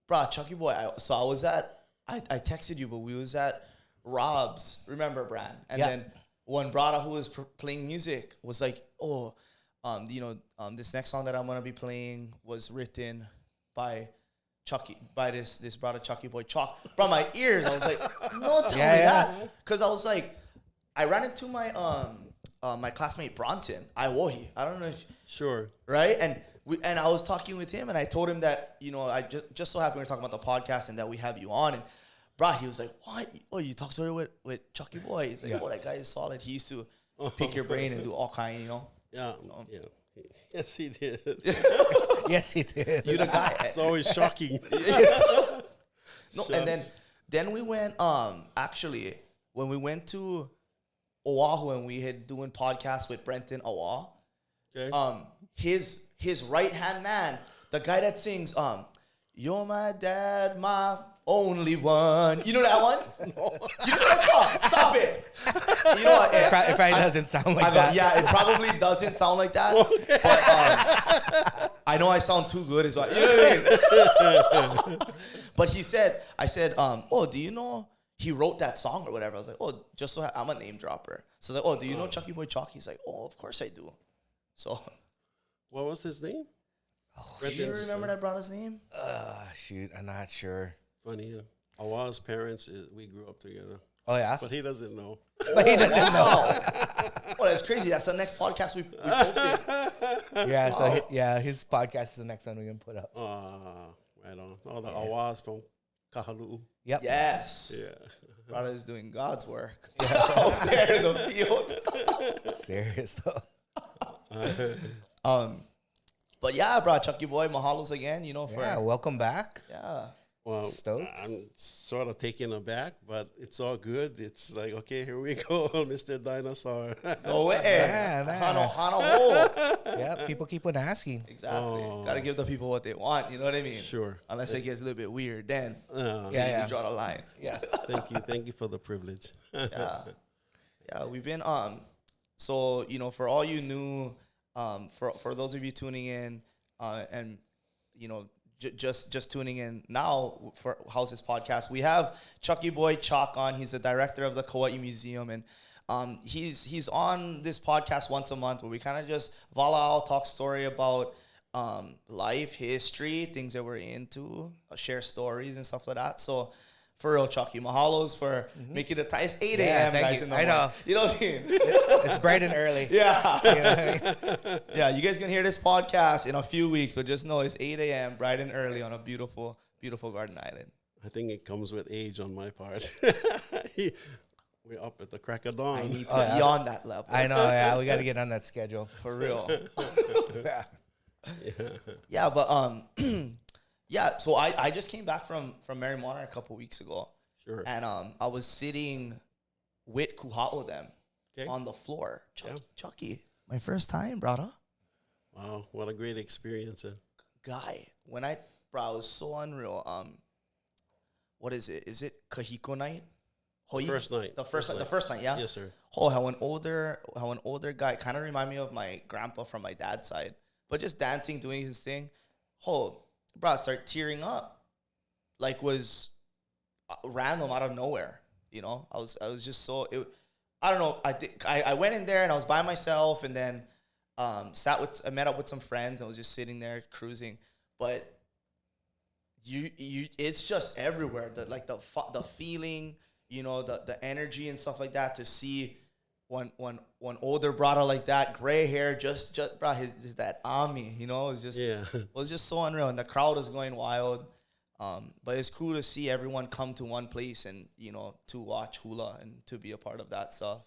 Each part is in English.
Bruh, Chucky Boy, I texted you, but we was at Rob's, remember, Brand? And then one brother who was playing music was like, this next song that I'm going to be playing was written by Chucky, by this brother Chucky Boy Chalk. Bro, my ears, I was like, no, tell me that. Because I was like, I ran into my my classmate Bronson, HAWAI'I. I don't know if... Sure. Right? And I was talking with him, and I told him that, I just so happened we were talking about the podcast and that we have you on. And, bro, he was like, what? Oh, you talk story with Chucky Boy? He's like, that guy is solid. He used to pick your brain and do all kind, Yeah. Yes, he did. Yes, he did. You the guy. It's always shocking. No, and then we went, actually, when we went to Oahu and we had doing podcasts with Brenton Awa, Okay. His right-hand man, the guy that sings, you're my dad, my only one. You know that one? No. You know that song? Stop it. You know what? It probably doesn't sound like that. Yeah, it probably doesn't sound like that. Okay. But I know I sound too good. Is what, you know what I mean? But I said, do you know he wrote that song or whatever? I was like, just so I'm a name dropper. So I was like, do you know Chucky Boy Chalk? He's like, of course I do. So. What was his name? Do you remember that brother's name? Shoot, I'm not sure. Funny. Awa's parents, we grew up together. Oh, yeah? But he doesn't know. But he doesn't know. Oh, that's crazy. That's the next podcast we posted. Yeah, so his podcast is the next one we're going to put up. Right on. Oh, the Awa's from Kahalu'u. Yep. Yes. Yeah. Brother is doing God's work out there in the field. Serious, though. But yeah, bro, Chucky Boy, mahalos again, for welcome back. Yeah. Well, Stoked. I'm sort of taken aback, but it's all good. It's like, okay, here we go, Mr. Dinosaur. No way. Yeah, Hana. Yeah, people keep on asking. Exactly. Gotta give the people what they want, you know what I mean? Sure. Unless it gets a little bit weird, then Yeah. you draw the line. Yeah. Thank you for the privilege. Yeah. Yeah, we've been so for all you new for those of you tuning in and just tuning in now for Howsdis podcast, we have Chucky Boy Chalk on. He's the director of the Kauai Museum, and he's on this podcast once a month where we kind of just talk story about life, history, things that we're into, share stories and stuff like that. So for real, Chucky, mahalos for making the time. It's 8 a.m. guys in the morning. know. You know what I mean? It's bright and early. Yeah. You know what I mean? Yeah, you guys can hear this podcast in a few weeks, but just know it's 8 a.m. bright and early on a beautiful, beautiful Garden Island. I think it comes with age on my part. We're up at the crack of dawn. I need to be on that level. I know, yeah. We got to get on that schedule. For real. Yeah. Yeah, but yeah, so I just came back from Mary Monarch a couple weeks ago. Sure. And I was sitting with Kuha'o them on the floor. Chucky, my first time, brother. Wow, what a great experience. Guy, it was so unreal. What is it? Is it Kahiko night? First night. The first night, yeah? Yes, sir. How an older guy kind of remind me of my grandpa from my dad's side, but just dancing, doing his thing. Bro, start tearing up, like was random out of nowhere. I was just so. I don't know. I think I went in there and I was by myself, and then I met up with some friends and I was just sitting there cruising. But it's just everywhere. The feeling, the energy and stuff like that. To see one older brother like that, gray hair, just bro, his that Ami, it was just it was just so unreal, and the crowd was going wild. But it's cool to see everyone come to one place and to watch hula and to be a part of that stuff.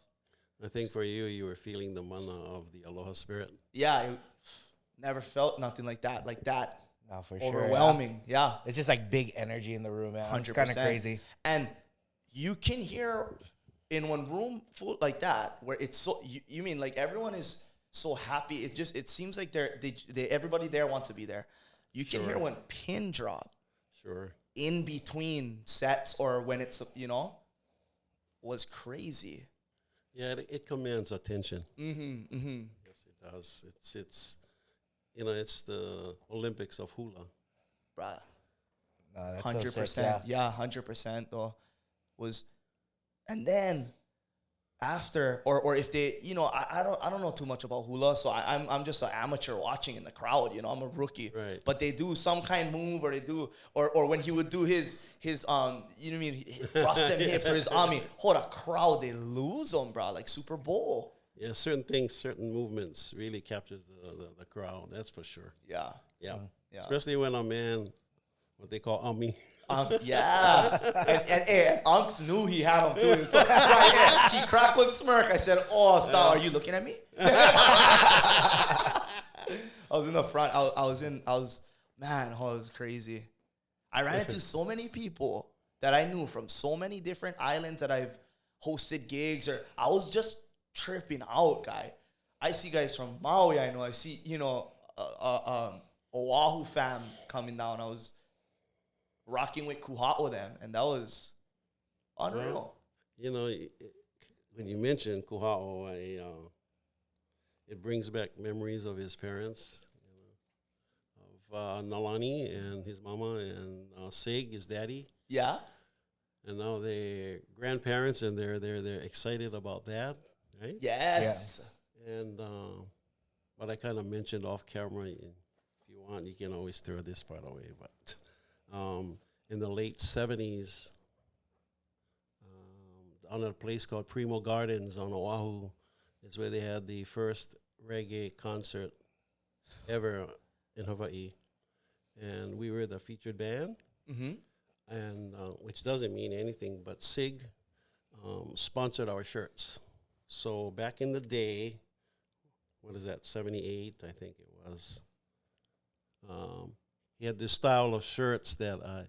I think for you were feeling the mana of the aloha spirit. Yeah, I never felt nothing like that. No, for overwhelming. Sure. Yeah. Yeah, It's just like big energy in the room, man. 100%. It's kind of crazy. And you can hear in one room full like that, where it's so, you mean like everyone is so happy. It seems like they everybody there wants to be there. You can hear one pin drop. Sure. In between sets or when it's, was crazy. Yeah, it commands attention. Mm-hmm, mm-hmm. Yes, it does. It's it's the Olympics of hula. Bruh. No, that's so sick, 100%. Yeah, 100% though. And then after, or if they, I don't know too much about hula, so I'm just an amateur watching in the crowd. I'm a rookie. Right. But they do some kind of move, or they do, or when he would do his you know what I mean, he thrust them hips or his army. Hold a crowd, they lose them, bro. Like Super Bowl. Yeah, certain things, certain movements really captures the crowd. That's for sure. Yeah. Yeah. Yeah. Especially when a man, what they call Ami. Yeah. and Unks knew he had him too. So right there, he cracked with smirk. I said, "Oh, Sal, are you looking at me?" I was in the front. It was crazy. I ran into so many people that I knew from so many different islands that I've hosted gigs, or I was just tripping out, guy. I see guys from Maui. I know. I see, Oahu fam coming down. I was rocking with Kuha'o them, and that was unreal. Well, when you mention Kuha'o, it brings back memories of his parents, of Nalani and his mama, and Sig, his daddy. Yeah. And now they're grandparents, and they're excited about that, right? Yes. Yeah. And what I kind of mentioned off camera, if you want, you can always throw this part away, but in the late 70s, on a place called Primo Gardens on Oahu, is where they had the first reggae concert ever in Hawaii. And we were the featured band, and which doesn't mean anything, but SIG sponsored our shirts. So back in the day, what is that, 78, I think it was, he had this style of shirts that I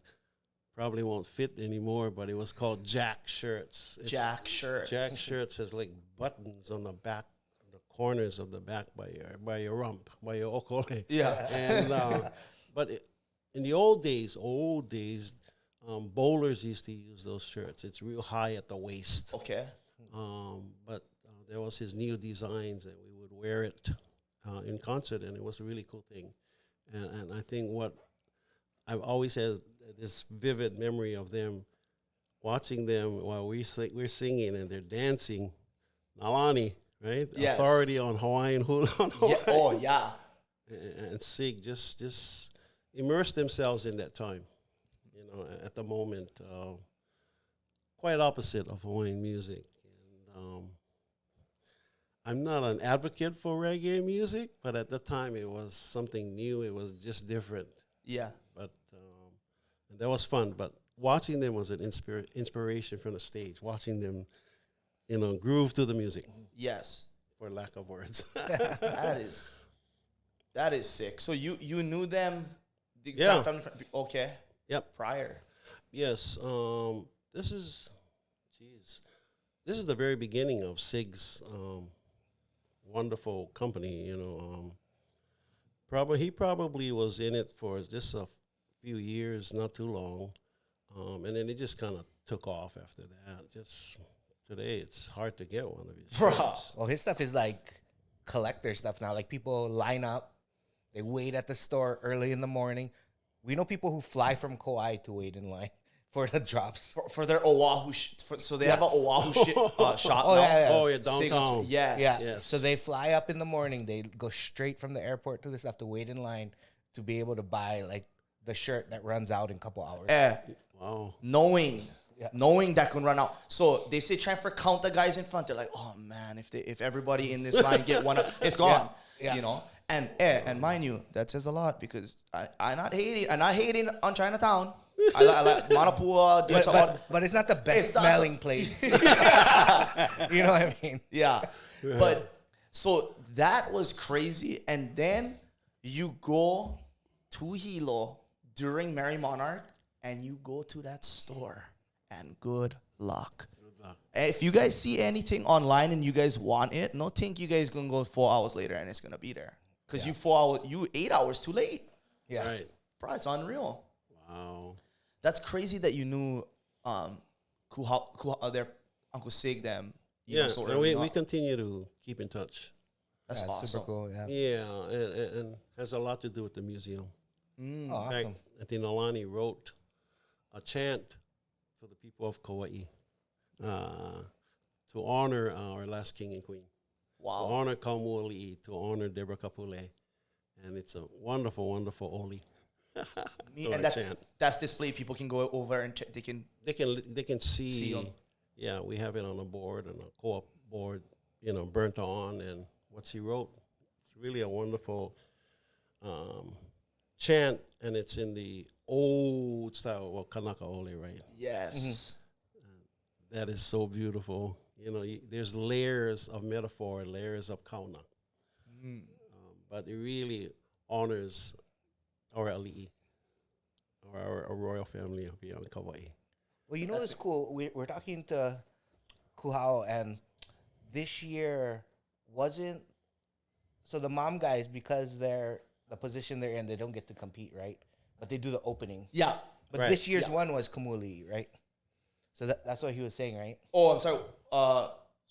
probably won't fit anymore, but it was called Jack shirts. Jack shirts. Jack shirts has like buttons on the back, the corners of the back by your rump, by your okole. Yeah. And but in the old days, bowlers used to use those shirts. It's real high at the waist. Okay. But there was his new designs, and we would wear it in concert, and it was a really cool thing. And I think what I've always had this vivid memory of them, watching them while we're singing and they're dancing. Nalani, right? Yes. Authority on Hawaiian hula. Yeah. Oh, yeah. And Sig just immersed themselves in that time, at the moment. Quite opposite of Hawaiian music. And I'm not an advocate for reggae music, but at the time it was something new. It was just different. Yeah. But and that was fun. But watching them was an inspiration from the stage. Watching them, groove to the music. Yes. For lack of words. That is sick. So you knew them? Yeah. Okay. Yep. Prior. Yes. This is the very beginning of Sig's wonderful company. He probably was in it for just a few years, not too long, and then it just kind of took off after that. Just today, it's hard to get one of his shirts. Well, his stuff is like collector stuff now. Like people line up, they wait at the store early in the morning. We know people who fly from Kauai to wait in line for the drops. For their Oahu, so they have an Oahu shop Oh, now. yeah. Oh, yeah, downtown. Yes. Yeah. Yes. So they fly up in the morning. They go straight from the airport to the stuff to wait in line to be able to buy like the shirt that runs out in a couple hours. Wow. Knowing that can run out. So they say try for count the guys in front. They're like, oh man, if everybody in this line get one, it's gone. Yeah. And mind you, that says a lot because I'm not hating on Chinatown. I like Manapua. But it's not the best smelling place. You know what I mean? Yeah. But so that was crazy. And then you go to Hilo during Merry Monarch and you go to that store and good luck. If you guys see anything online and you guys want it, no think you guys gonna go 4 hours later and it's gonna be there. Because you 8 hours too late. Yeah. Right. Bro, it's unreal. Wow. That's crazy that you knew their Uncle Sig them. So and we continue to keep in touch. That's awesome. Super cool. Yeah. Yeah, and has a lot to do with the museum. Oh, In awesome. fact, I think Nalani wrote a chant for the people of Kauai to honor our last king and queen. Wow. To honor Kaumuali'is, to honor Deborah Kapule. And it's a wonderful, wonderful oli. And that's displayed. People can go over and check. They can see. 'em. Yeah, we have it on a board, on a co-op board, burnt on, and what she wrote. It's really a wonderful chant, and it's in the old style, well, Kanaka Ole, right? Yes. That is so beautiful. There's layers of metaphor, layers of kauna. But it really honors our ali'i, or our royal family of here in Kauai. Well, it's cool. We're talking to Kuhao, and this year wasn't... So the mom guys, because they're the position they're in, they don't get to compete, right? But they do the opening. Yeah. But this year's one was Kaumuali'is, right? So that's what he was saying, right? Oh, I'm sorry.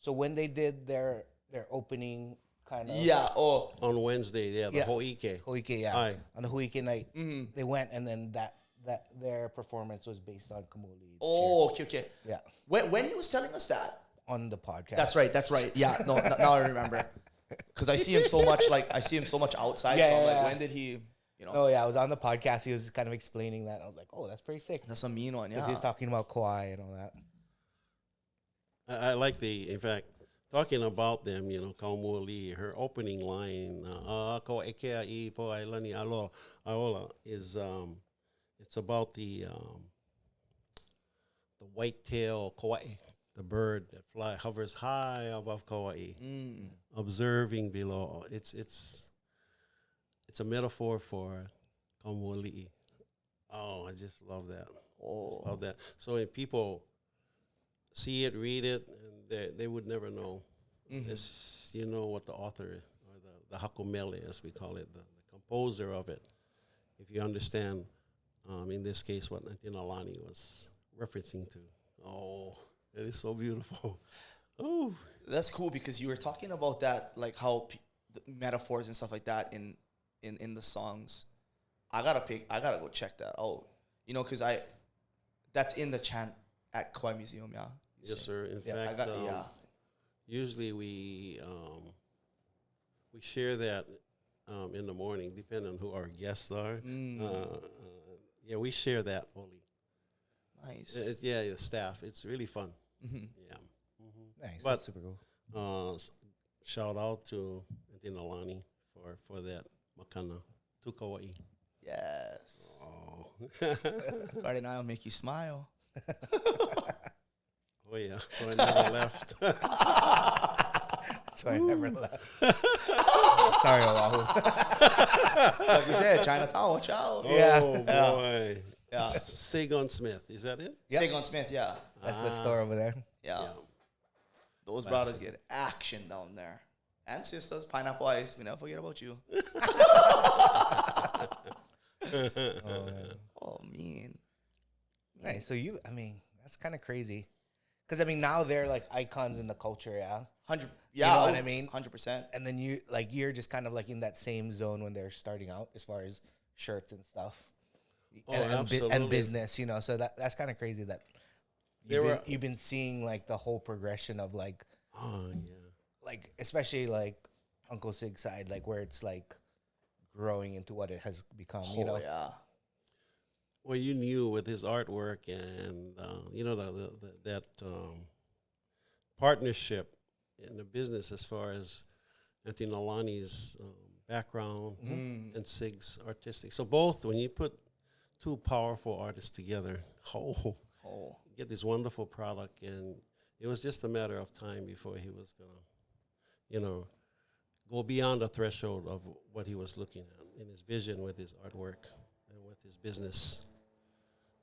So when they did their opening kind of... Yeah. Oh. On Wednesday, the Ho'ike. Ho'ike, yeah. Aye. On the Ho'ike night, they went, and then that their performance was based on Kaumuali'is. Oh, okay. Yeah. When he was telling us that? On the podcast. That's right. Yeah, no, now I remember. Because I see him so much, outside. Yeah, so I'm yeah. like, when did he, Oh, yeah, I was on the podcast. He was kind of explaining that. I was like, oh, that's pretty sick. That's a mean one, yeah. Because he was talking about Kauai and all that. I like in fact, talking about them, Kaumuali'is, her opening line, ko ekea'i po ailani aola, is, it's about the white-tailed Kauai, the bird that hovers high above Kauai, observing below. It's a metaphor for Kaumuali'is. Oh, I just love that. Love that. So when people see it, read it, and they would never know. It's, what the author is, or the hakumele, as we call it, the composer of it. If you understand, in this case, what Nantinalani was referencing to. Oh, it is so beautiful. Oh, that's cool, because you were talking about that, like how the metaphors and stuff like that in the songs. I gotta go check that out. Because that's in the chant at Kauai Museum, yeah. Yes, sir. In fact, usually we share that in the morning, depending on who our guests are. We share that only. Nice. The staff. It's really fun. Yeah. Nice. But, that's super cool. Shout out to Dinalani for that makana to Kauai. Yes. Oh. Garden Isle make you smile. Oh yeah, so I never left. So I never left. Sorry, Oahu. Like you said, Chinatown, watch out. Yeah. Oh boy. Yeah. Sagon Smith, is that it? Yep. Sagon Smith, yeah. That's the store over there. Yeah. Those brothers get action down there. And sisters, Pineapple Ice, we never forget about you. Oh, man. Nice. So that's kind of crazy. Because, now they're like icons in the culture, yeah? 100, You know what I mean? 100%. And then you're just kind of like in that same zone when they're starting out as far as shirts and stuff. Absolutely. And business, so that's kind of crazy that you've been seeing like the whole progression of like, like especially like Uncle Sig's side, like where it's like growing into what it has become, yeah. Well, you knew with his artwork and that partnership in the business as far as Auntie Nalani's background and Sig's artistic. So both, when you put two powerful artists together, you get this wonderful product, and it was just a matter of time before he was gonna, go beyond the threshold of what he was looking at in his vision with his artwork and with his business.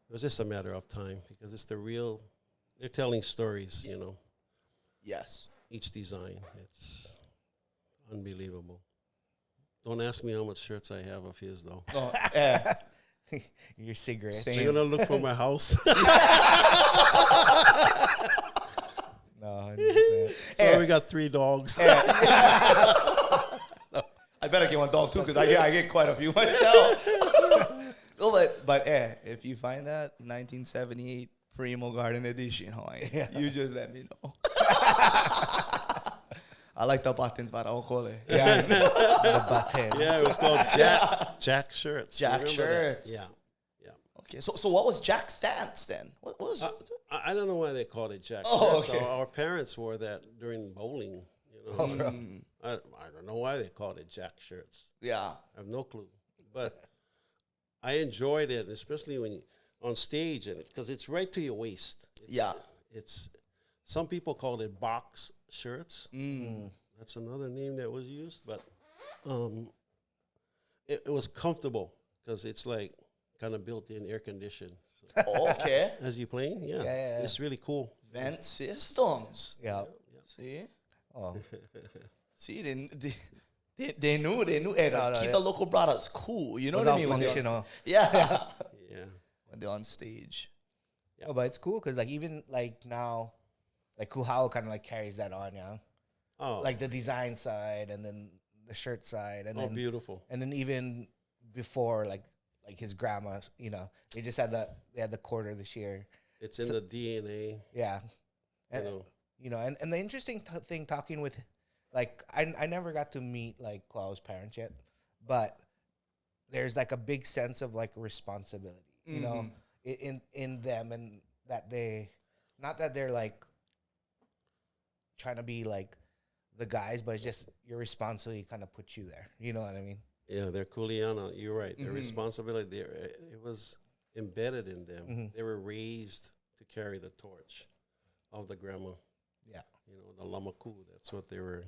It was just a matter of time because it's they're telling stories, Yes. each design. It's unbelievable. Don't ask me how much shirts I have of his, though. Oh, Your cigarette. You're going to look for my house? No, 100%. So we got 3 dogs. I better get one dog too, because I get quite a few myself. No, But if you find that 1978 Primo Garden Edition Hawaii, you just let me know. I like the buttons, but I'll call it. Yeah, the buttons. Yeah, it was called Jack shirts. Jack Remember shirts. that? Yeah. Okay, so what was Jack stance then? What was it? I don't know why they called it Jack Oh, shirts. okay. Our parents wore that during bowling. You know, Oh, bro. I don't know why they called it Jack shirts. Yeah. I have no clue, but I enjoyed it, especially when on stage, and because it's right to your waist. It's some people called it box shirts. That's another name that was used, but it was comfortable because it's like kind of built-in air conditioned. Okay. As you playing, Yeah. it's really cool. Vent systems. Yeah. See? Oh. See, they knew. Hey, No, keep yeah. the local brothers cool. You know It was what I all mean? When they're on- functional. Yeah. Yeah. When they're on stage. Oh, but it's cool because like even like now, like Kuhao kind of like carries that on, yeah. Oh, Like the design side and then the shirt side and then beautiful. and then even before like his grandma, you know, they just had the quarter this year. It's in the DNA. Yeah. And You know. and the interesting thing talking with like I never got to meet like Kuao's parents yet, but there's like a big sense of like responsibility, you know, in them, and that they not that they're like trying to be like the guys, but it's just your responsibility kind of puts you there. You know what I mean? Yeah, they're Kuleana. You're right. Their responsibility there, it was embedded in them. They were raised to carry the torch of the grandma. Yeah. You know, the lamaku. That's what they were.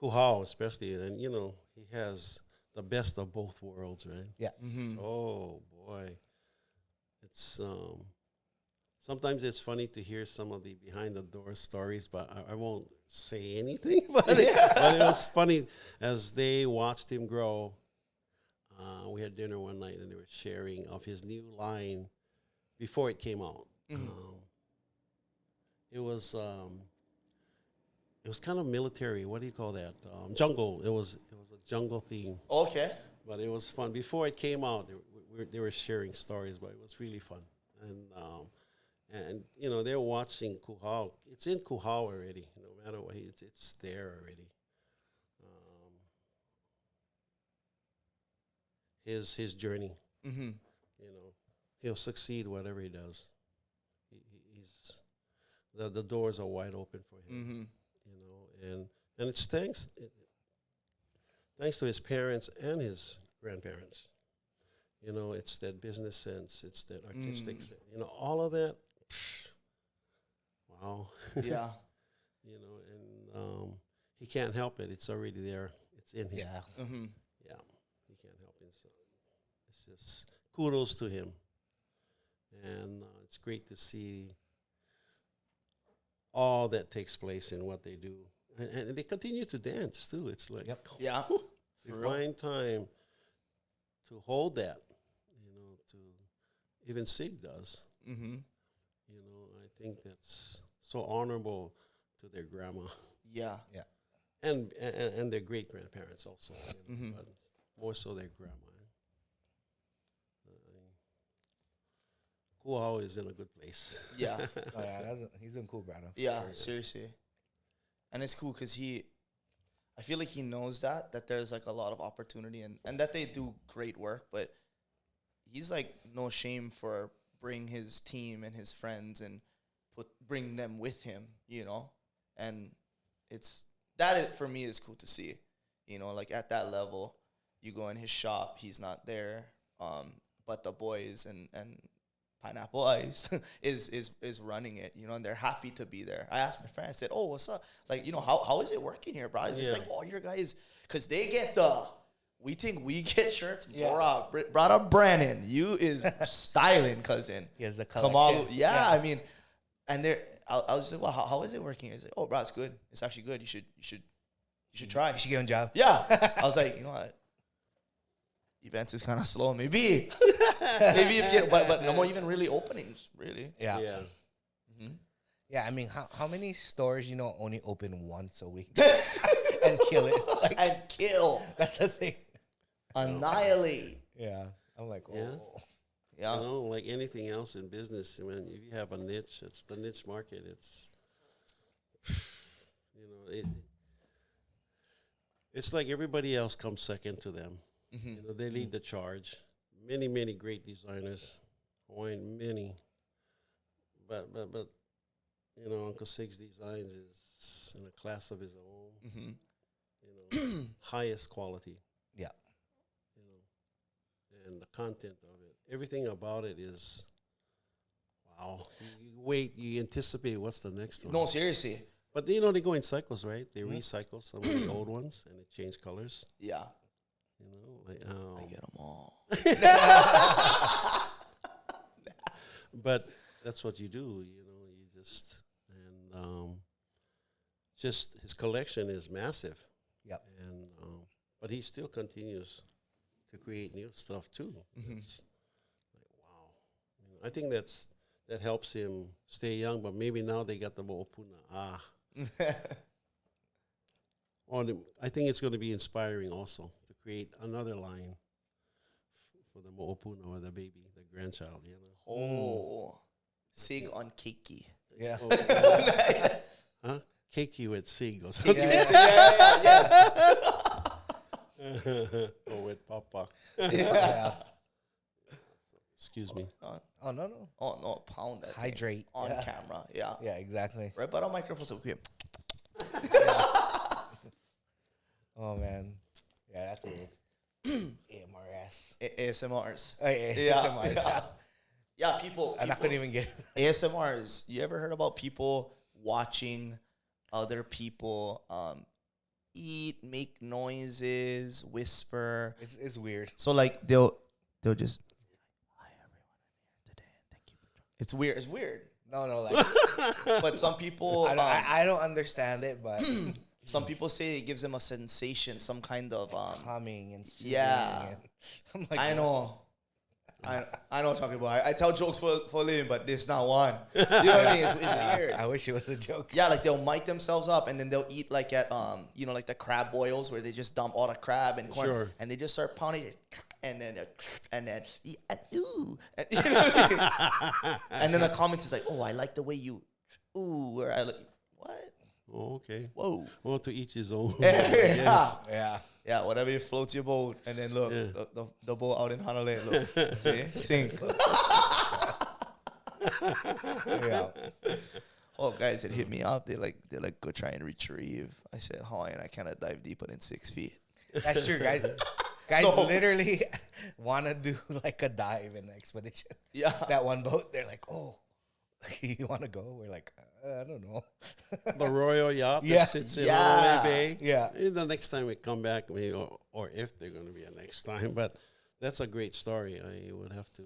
Kuhao, especially, and you know, he has the best of both worlds, right? Yeah. Oh boy, it's sometimes it's funny to hear some of the behind the door stories, but I won't say anything about it. But it was funny as they watched him grow. We had dinner one night and they were sharing of his new line before it came out. It was kind of military. What do you call that? Jungle. It was a jungle theme. Okay. But it was fun. Before it came out, they were sharing stories, but it was really fun. And you know, they're watching Kuhao. It's in Kuhao already. No matter what, it's there already. His journey. You know, he'll succeed whatever he does. He's the doors are wide open for him. You know, and it's thanks to his parents and his grandparents. You know, it's that business sense, it's that artistic sense. You know, all of that. Wow. Yeah. You know, and he can't help it. It's already there. It's in him. Yeah. Yeah. He can't help it. So it's just kudos to him. And it's great to see all that takes place in what they do. And they continue to dance, too. It's like, Yeah. they find time to hold that, you know, to even Sig does. You know, I think that's so honorable to their grandma. Yeah. Yeah. And their great grandparents also, you know, but more so their grandma. Kuhao is in a good place. Yeah. Oh yeah, he's doing cool, brother. Yeah, seriously. And it's cool because I feel like he knows that there's like a lot of opportunity and that they do great work, but he's like no shame for bring his team and his friends and bring them with him, you know? And for me is cool to see, you know, like at that level, you go in his shop, he's not there, but the boys and Pineapple Ice is running it, you know, and they're happy to be there. I asked my friend, I said, "Oh, what's up? Like, you know, how is it working here, bro?" It's just like, "Oh, your guys," because they get we think we get shirts. Yeah. Brother Brandon, you is styling, cousin. He has the Come collection. on, yeah. I mean, and I was just like, "Well, how is it working?" He's like, "Oh, bro, it's good. It's actually good. You should try." You should give him a job. Yeah. I was like, you know what? Events is kind of slow. Maybe if you, but no more even really openings, really. Yeah. Yeah. Yeah, I mean, how many stores, you know, only open once a week and kill it? Like, And kill, that's the thing. annihilate. Yeah. I'm like, oh. Yeah. Yeah. You know, like anything else in business, I mean, if you have a niche, it's the niche market. It's, you know, it's like everybody else comes second to them. Mm-hmm. You know, they lead the charge. Many, many great designers, Hawaiian, many. But you know, Uncle Sig's Designs is in a class of his own. Mm-hmm. You know, highest quality. Yeah. You know, and the content of it, everything about it is wow. You wait, you anticipate what's the next one. No, seriously. But you know, they go in cycles, right? They recycle some of the old ones and they change colors. Yeah. You know, like I get them all. but that's what you do. You know, you just just his collection is massive. Yep. And but he still continues to create new stuff too. Mm-hmm. It's like wow. You know, I think that helps him stay young. But maybe now they got the mo'opuna. I think it's going to be inspiring also to create another line for the mo'opuna or the baby, the grandchild. You know. Oh, Sig on Keiki. Yeah. Huh? Keiki with Sig or Keiki something. yes. Or with Papa. Yeah. Excuse me. Oh, no. Oh no, pound that thing Hydrate. on Yeah. camera. Yeah. Yeah, exactly. Right, but on microphone so okay. Oh, man. Yeah, that's weird. AMRS. ASMRs. Oh, yeah, Yeah, ASMRs. yeah. Yeah, people. And I couldn't even get ASMRs. You ever heard about people watching other people eat, make noises, whisper? It's weird. So like they'll just hi everyone, I'm here today and thank you for joining. It's weird. It's weird. No, like But some people I don't understand it, but some people say it gives them a sensation, some kind of humming and singing. yeah. And I'm like, I know. I know what I'm talking about. I tell jokes for a living, but this not one. You know what I mean? It's weird. I wish it was a joke. Yeah, like they'll mic themselves up and then they'll eat like at you know, like the crab boils where they just dump all the crab and corn Sure. and they just start pounding it and then yeah, ooh. And, you know what I mean? And then the comments is like, oh, I like the way you ooh, or I like what? Oh, okay. Whoa. Well, to each his own. Yeah. Yes. Yeah. Yeah, whatever floats your boat. And then look, Yeah. the boat out in Hanalei, look. See? Sink. Yeah. Oh, guys, it hit me up. They're like, go try and retrieve. I said, Hawaiian, I cannot dive deeper than 6 feet. That's true, guys. Guys No. literally want to do like a dive in the expedition. Yeah. That one boat, they're like, oh, you want to go? We're like, I don't know. The Royal Yacht Yeah. that sits in Yeah. Hanalei Bay. Yeah. The next time we come back, maybe, or if they're going to be a next time. But that's a great story. I would have to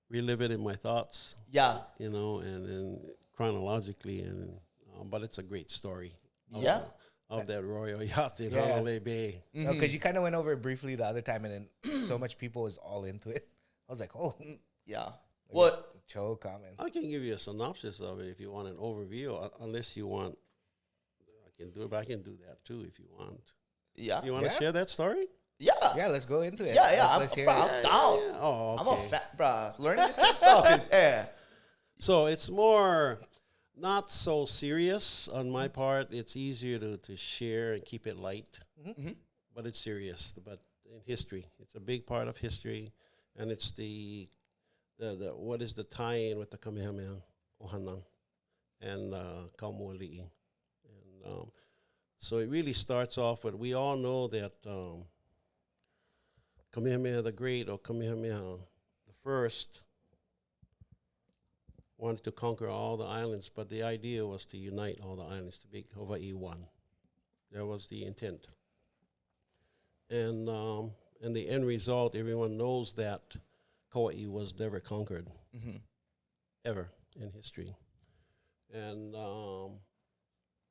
relive it in my thoughts, Yeah. you know, and then chronologically. And but it's a great story. Yeah. Of that Royal Yacht in Yeah. Hanalei Bay. Because you kind of went over it briefly the other time, and then so much people was all into it. I was like, oh, Yeah. What? choke comment. I can give you a synopsis of it if you want an overview, unless you want. I can do it, but I can do that too if you want. Yeah. You want to Yeah. share that story? Yeah. Yeah, let's go into it. Yeah. Let's hear I'm it. down. Yeah. Oh, okay. I'm a fat, bruh. Learning this kind of stuff is, So it's more not so serious on my part. It's easier to share and keep it light, but it's serious. But in history, it's a big part of history, and it's the what is the tie-in with the Kamehameha Ohanang and Kaumuali'is. And so it really starts off with, we all know that Kamehameha the Great, or Kamehameha the First, wanted to conquer all the islands, but the idea was to unite all the islands, to make Hawaii one. That was the intent. And the end result, everyone knows that Kauai was never conquered, ever in history. And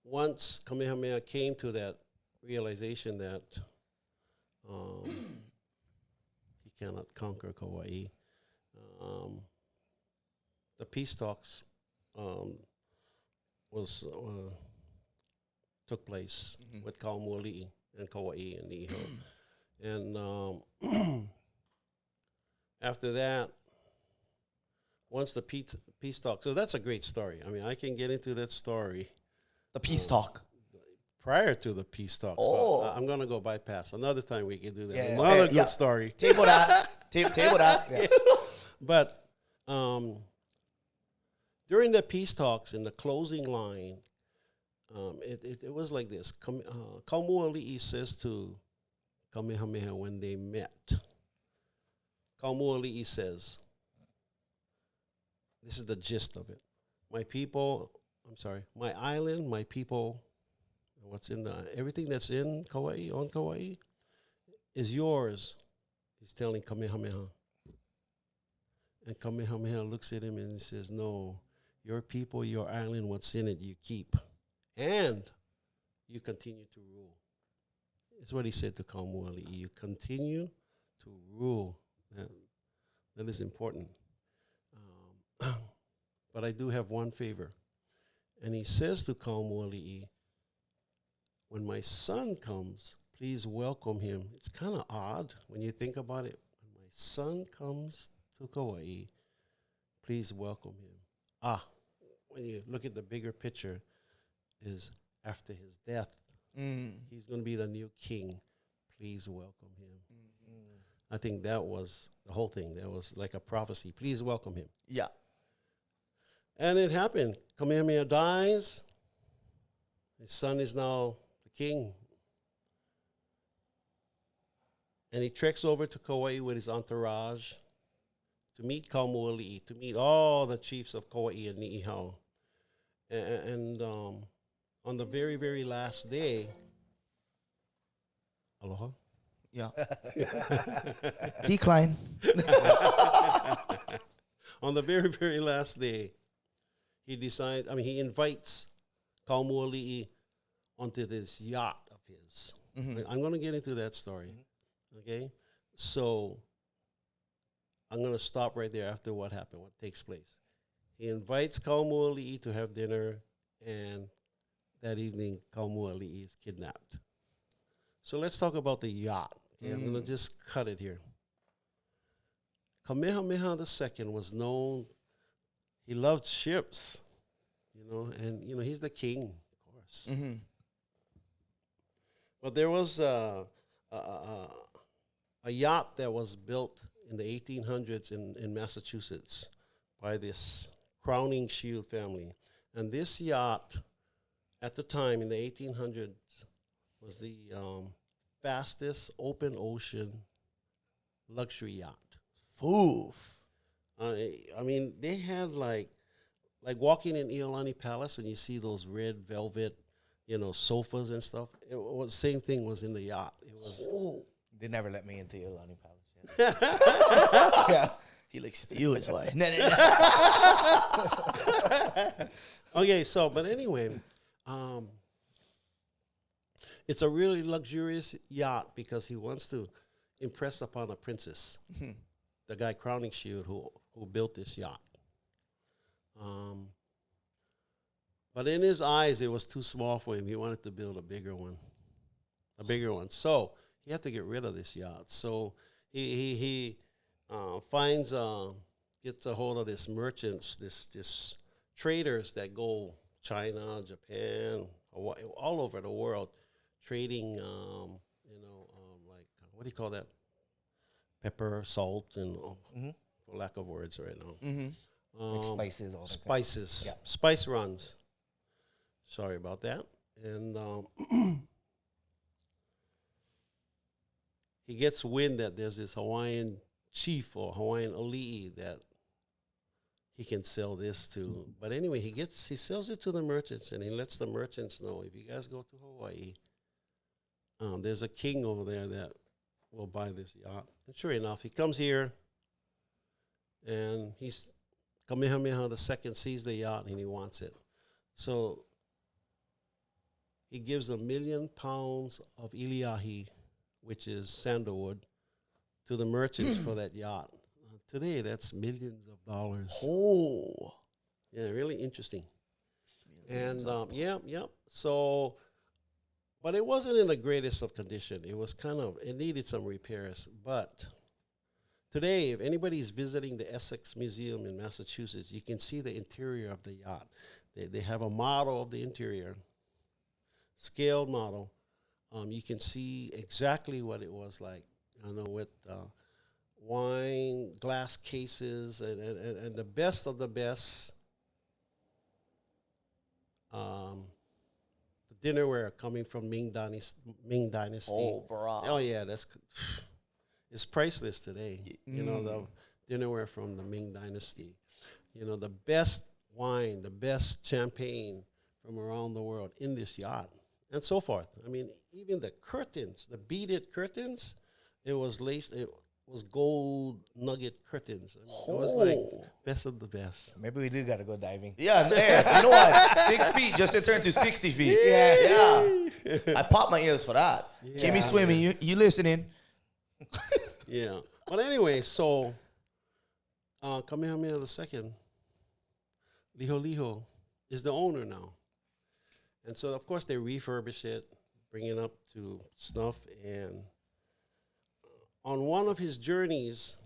once Kamehameha came to that realization that he cannot conquer Kauai, the peace talks took place with Kaumuali'is and Kauai and Niihau. And after that, once the peace talk, so that's a great story. I mean, I can get into that story The peace talk. prior to the peace talks. Oh. But I'm going to go bypass. Another time we can do that. Yeah, yeah. Another Okay, good yeah. story. Table that. Table that. Yeah. But during the peace talks, in the closing line, it was like this. Kaumuali'is says to Kamehameha when they met. Kaumuali'is says, this is the gist of it. My island, my people, everything that's in Kauai, on Kauai, is yours. He's telling Kamehameha. And Kamehameha looks at him and he says, no, your people, your island, what's in it, you keep. And you continue to rule. It's what he said to Kaumuali'i. You continue to rule. That is important. But I do have one favor. And he says to Kaumuali'i, when my son comes, please welcome him. It's kind of odd when you think about it. When my son comes to Kauai, please welcome him. When you look at the bigger picture, is after his death, he's going to be the new king. Please welcome him. I think that was the whole thing. That was like a prophecy. Please welcome him. Yeah. And it happened. Kamehameha dies. His son is now the king. And he treks over to Kauai with his entourage to meet Kaumuali'i, to meet all the chiefs of Kauai and Ni'ihau. And on the very, very last day, aloha? Yeah. Decline. On the very, very last day, he invites Kaumuali'i onto this yacht of his. I'm going to get into that story. Okay? So I'm going to stop right there after what happened, what takes place. He invites Kaumuali'i to have dinner, and that evening, Kaumuali'i is kidnapped. So let's talk about the yacht. Okay? I'm going to just cut it here. Kamehameha II was known, he loved ships, and, he's the king, of course. But there was a yacht that was built in the 1800s in Massachusetts by this Crowning Shield family. And this yacht, at the time in the 1800s, was the fastest open ocean luxury yacht. Foof. I mean, they had like walking in Iolani Palace when you see those red velvet, sofas and stuff. It was same thing was in the yacht. It was. They never let me into Iolani Palace. Yeah. He like steal his wife. Okay, but anyway, it's a really luxurious yacht because he wants to impress upon a princess, the guy Crowning Shield who built this yacht. But in his eyes, it was too small for him. He wanted to build a bigger one. So he had to get rid of this yacht. So he gets a hold of this merchants, this traders that go China, Japan, Hawaii, all over the world, trading, like, what do you call that? Pepper, salt, and for lack of words right now. Like spices. All that Spices. Yeah. Spice runs. Sorry about that. And he gets wind that there's this Hawaiian chief or Hawaiian ali'i that he can sell this to. But anyway, he sells it to the merchants, and he lets the merchants know, if you guys go to Hawaii, there's a king over there that will buy this yacht. And sure enough, he comes here, and Kamehameha II sees the yacht, and he wants it. So he gives 1 million pounds of iliahi, which is sandalwood, to the merchants for that yacht. Today, that's millions of dollars. Oh. Yeah, really interesting. And, So, but it wasn't in the greatest of condition. It was it needed some repairs. But today, if anybody's visiting the Essex Museum in Massachusetts, you can see the interior of the yacht. They have a model of the interior, scaled model. You can see exactly what it was like. I know with wine glass cases and the best of the best. The dinnerware coming from Ming Dynasty. Oh, bro. Oh yeah, it's priceless today. You know, the dinnerware from the Ming Dynasty. You know, the best wine, the best champagne from around the world in this yacht, and so forth. I mean, even the curtains, the beaded curtains, it was laced. It was gold nugget curtains. I mean, it was like best of the best. Maybe we do gotta go diving. Yeah, hey, you know what? 6 feet just to turn to 60 feet. Yeah. I popped my ears for that. Yeah. Keep me swimming. You listening? Yeah. But anyway, so Kamehameha II, Liho is the owner now. And so, of course, they refurbish it, bring it up to snuff. And on one of his journeys,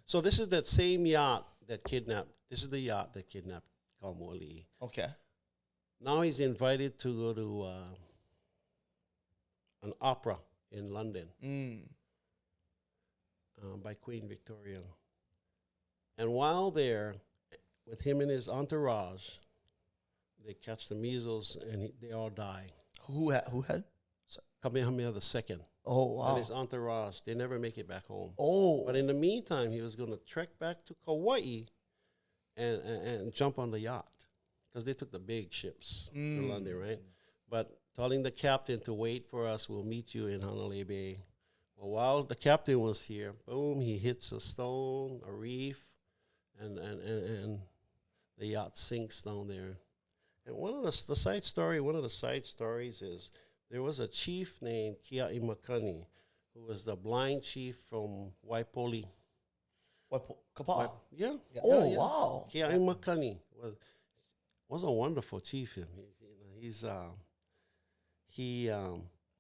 so this is that same yacht that kidnapped, this is the yacht that kidnapped Kaumuali'is. Okay. Now he's invited to go to an opera in London by Queen Victoria. And while there, with him and his entourage, they catch the measles and they all die. Who had? Kamehameha II. Oh, wow. And his entourage, they never make it back home. Oh. But in the meantime, he was going to trek back to Kauai and jump on the yacht because they took the big ships to London, right? But telling the captain to wait for us, we'll meet you in Hanalei Bay. Well, while the captain was here, boom, he hits a stone, a reef, and the yacht sinks down there. And one of the side stories is there was a chief named Kia'imakani, who was the blind chief from Waipoli. Kapaa. Yeah. Oh, wow. Kia'imakani was a wonderful chief. He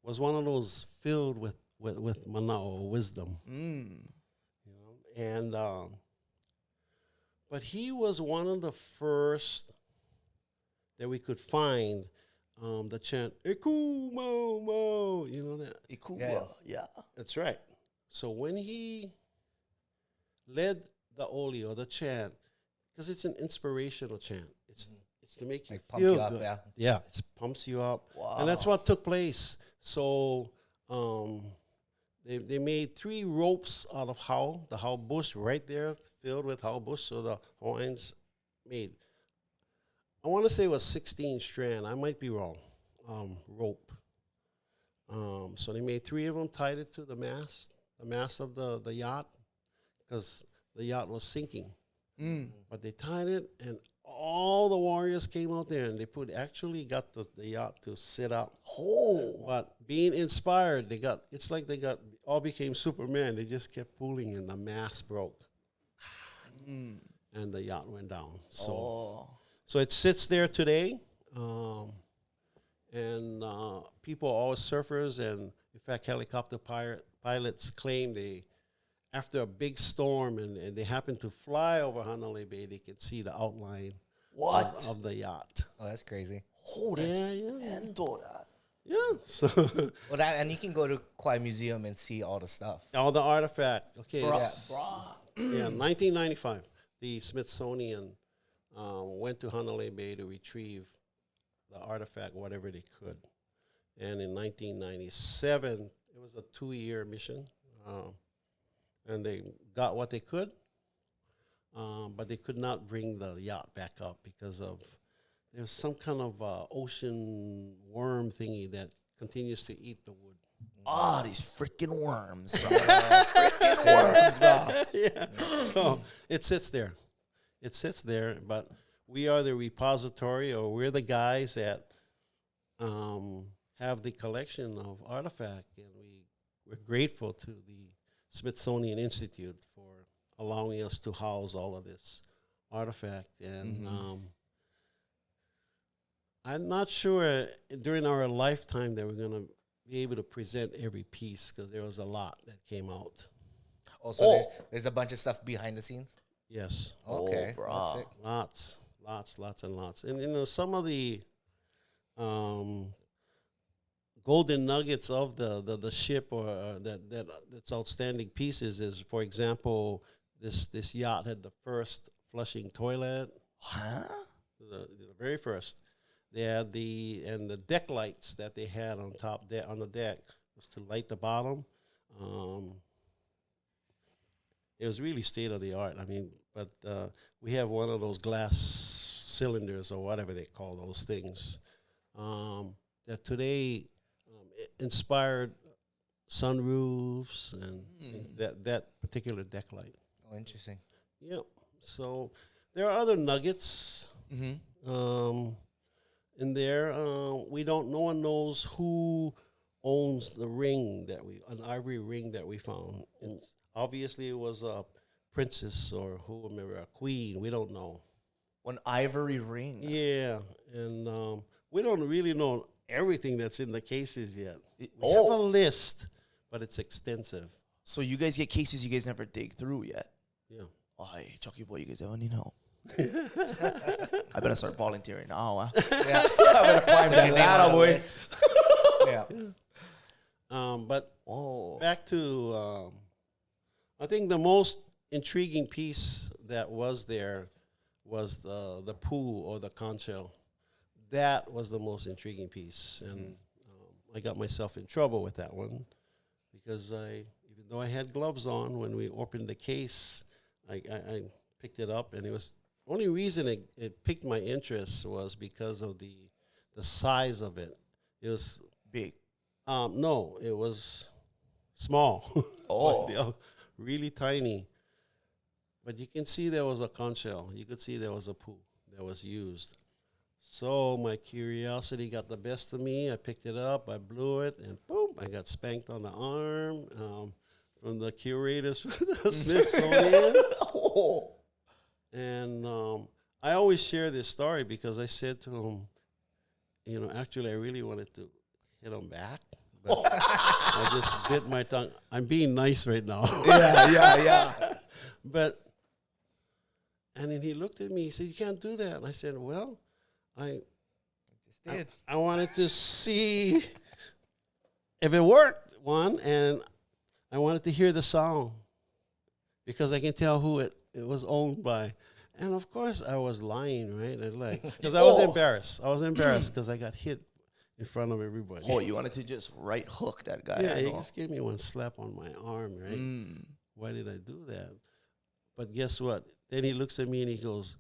was one of those filled with mana'o, wisdom. You know, and but he was one of the first that we could find the chant "Eku mo mo," you know that. Iku, yeah. That's right. So when he led the oli or the chant, because it's an inspirational chant, it's to make you Like pump feel you up, good. yeah. It pumps you up, Wow. and that's what took place. So they made 3 ropes out of the how bush right there, filled with how bush. So the Hawaiians made, I want to say it was 16 strand. I might be wrong. Rope. So they made 3 of them, tied it to the mast of the yacht, because the yacht was sinking. But they tied it, and all the warriors came out there, and they actually got the yacht to sit up. Oh. But being inspired, it's like they all became Superman. They just kept pulling, and the mast broke, and the yacht went down. So it sits there today, and people, all surfers, and in fact, helicopter pilots claim after a big storm and they happen to fly over Hanalei Bay, they could see the outline of the yacht. Oh, that's crazy. Oh, that's Yeah. Yeah. So Well, and you can go to Kauai Museum and see all the stuff. all the artifact. Okay. Bruh. Yeah, 1995, the Smithsonian went to Hanalei Bay to retrieve the artifact, whatever they could. And in 1997, it was a 2-year mission, and they got what they could, but they could not bring the yacht back up because there was some kind of ocean worm thingy that continues to eat the wood. Ah, these freaking worms, bro. Freaking worms, bro. Yeah. So it sits there. But we are the repository, or we're the guys that have the collection of artifact, and we're grateful to the Smithsonian Institute for allowing us to house all of this artifact. And I'm not sure during our lifetime that we're going to be able to present every piece, because there was a lot that came out. Oh, so there's a bunch of stuff behind the scenes. Yes. Okay, bro. that's sick. Lots and lots. And some of the golden nuggets of the ship or that's outstanding pieces is, for example, this yacht had the first flushing toilet. Huh? The very first. They had the deck lights that they had on on the deck was to light the bottom. It was really state of the art. I mean, but we have one of those glass cylinders or whatever they call those things that today inspired sunroofs and that particular deck light. Oh, interesting. Yep. So there are other nuggets in there. No one knows who owns the ring an ivory ring that we found. Obviously, it was a princess or a queen. We don't know. An ivory ring. Yeah, and we don't really know everything that's in the cases yet. We have a list, but it's extensive. So you guys get cases you guys never dig through yet. Yeah. Oh, hey, Chucky boy, you guys ever need help? I better start volunteering now. Huh? Yeah. I better climb that ladder, boy. Yeah. But back to, I think the most intriguing piece that was there was the pool or the conch shell. That was the most intriguing piece, and I got myself in trouble with that one because even though I had gloves on when we opened the case, I picked it up, and it was only reason it piqued my interest was because of the size of it. It was big. No, it was small. Really tiny. But you can see there was a conch shell. You could see there was a pool that was used. So my curiosity got the best of me. I picked it up, I blew it, and boom, I got spanked on the arm from the curators from the Smithsonian. And I always share this story because I said to him, actually I really wanted to hit him back. But I just bit my tongue. I'm being nice right now. Yeah. And then he looked at me. He said, "You can't do that." And I said, "Well, I Just did. I wanted to see if it worked, and I wanted to hear the song because I can tell who it was owned by." And of course, I was lying, right? Because I was embarrassed. I was embarrassed because I got hit in front of everybody. Oh, you wanted to just right hook that guy. Yeah, he just gave me one slap on my arm, right? Why did I do that? But guess what? Then he looks at me and he goes,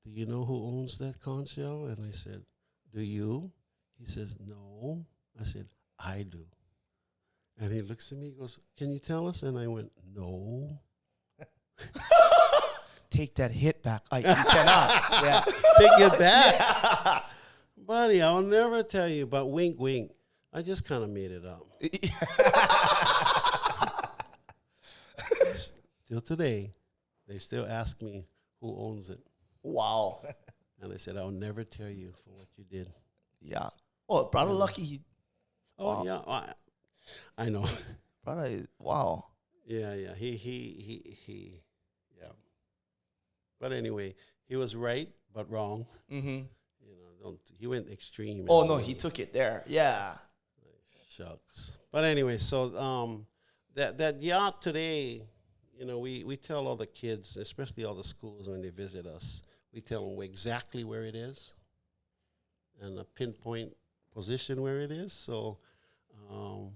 "Do you know who owns that conch shell?" And I said, "Do you?" He says, "No." I said, "I do." And he looks at me, he goes, "Can you tell us?" And I went, "No." Take that hit back. You cannot. Yeah, take it back. Yeah. Buddy, I'll never tell you, but wink, wink. I just kind of made it up. Till today, they still ask me who owns it. Wow. And I said, "I'll never tell you for what you did." Yeah. Oh, brother, lucky. Oh, wow. Yeah. I know. Brother, wow. Yeah. He. Yeah. But anyway, he was right, but wrong. Mm-hmm. He went extreme. Oh, no, he took it there. Yeah. Shucks. But anyway, so that yacht today, we tell all the kids, especially all the schools when they visit us, we tell them exactly where it is and a pinpoint position where it is. So all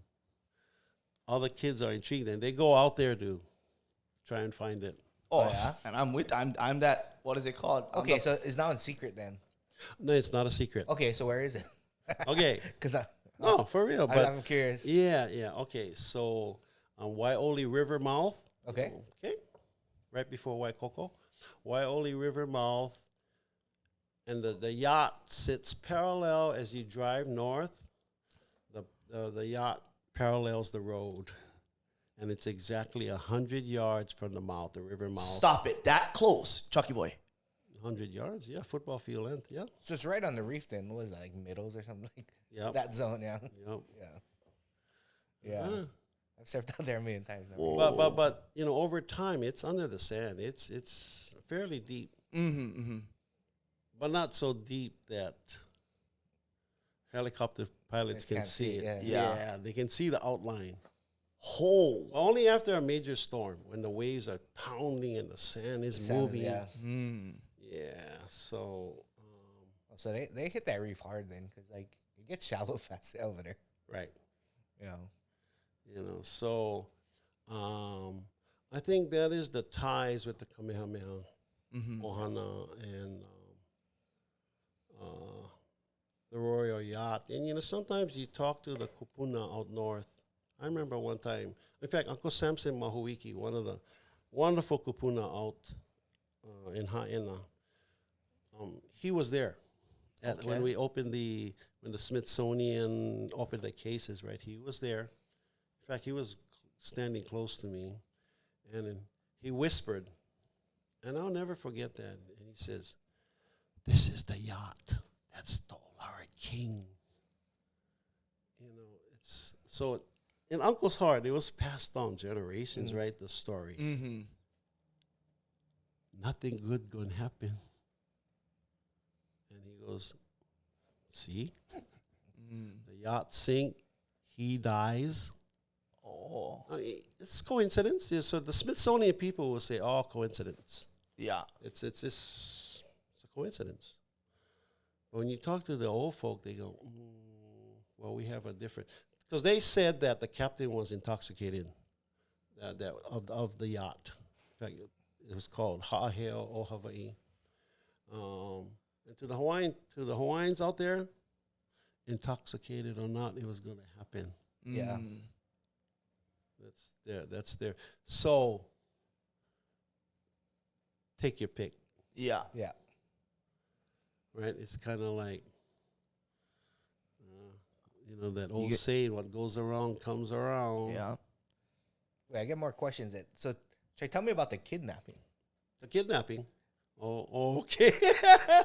the kids are intrigued and they go out there to try and find it. Oh, yeah. And I'm that, what is it called? Okay, so it's now in secret then. No, it's not a secret. Okay, so where is it? Okay. Because No, for real. But I'm curious. Yeah. Okay, so on Wai'oli River mouth. Okay. Right before Waikoko. Wai'oli River mouth. And the yacht sits parallel as you drive north. The yacht parallels the road. And it's exactly 100 yards from the mouth, the river mouth. Stop it. That close, Chucky boy. 100 yards? Yeah, football field length, yeah. So it's right on the reef then. What is that, like Middles or something? Yep. That zone, yeah. Yep. Yeah. I've surfed out there a million times. But you know, over time, it's under the sand. It's fairly deep, but not so deep that helicopter pilots can can't see see, it. yeah. Yeah, they can see the outline. Oh. Only after a major storm, when the waves are pounding and the sand is moving. Yeah. Yeah. So, So they hit that reef hard then, because like it gets shallow fast over there. right. You know. You know. So, I think that is the ties with the Kamehameha, Ohana, and the Royal Yacht. And you know, sometimes you talk to the kupuna out north. I remember one time, in fact, Uncle Samson Mahuiki, one of the wonderful kupuna out in Ha'ena, he was there when we opened when the Smithsonian opened the cases, right? He was there. In fact, he was standing close to me, and then he whispered, and I'll never forget that. And he says, "This is the yacht that stole our king." You know, it's so in Uncle's heart, it was passed down generations, right? The story. Nothing good gonna happen. And he goes, "See, the yacht sink, he dies." Oh. I mean, it's coincidence. Yeah, so the Smithsonian people will say, "Oh, coincidence." Yeah. It's a coincidence. But when you talk to the old folk, they go, "Well, we have a different," because they said that the captain was intoxicated, of the yacht. In fact, it was called Ha'ahe o Hawaii. And to the Hawaiians out there, intoxicated or not, it was going to happen. Yeah. That's there. So take your pick. Yeah. Yeah. Right? It's kind of like, that old saying, what goes around comes around. Yeah. Wait, I get more questions. So, Trey, tell me about the kidnapping. The kidnapping. Oh, okay.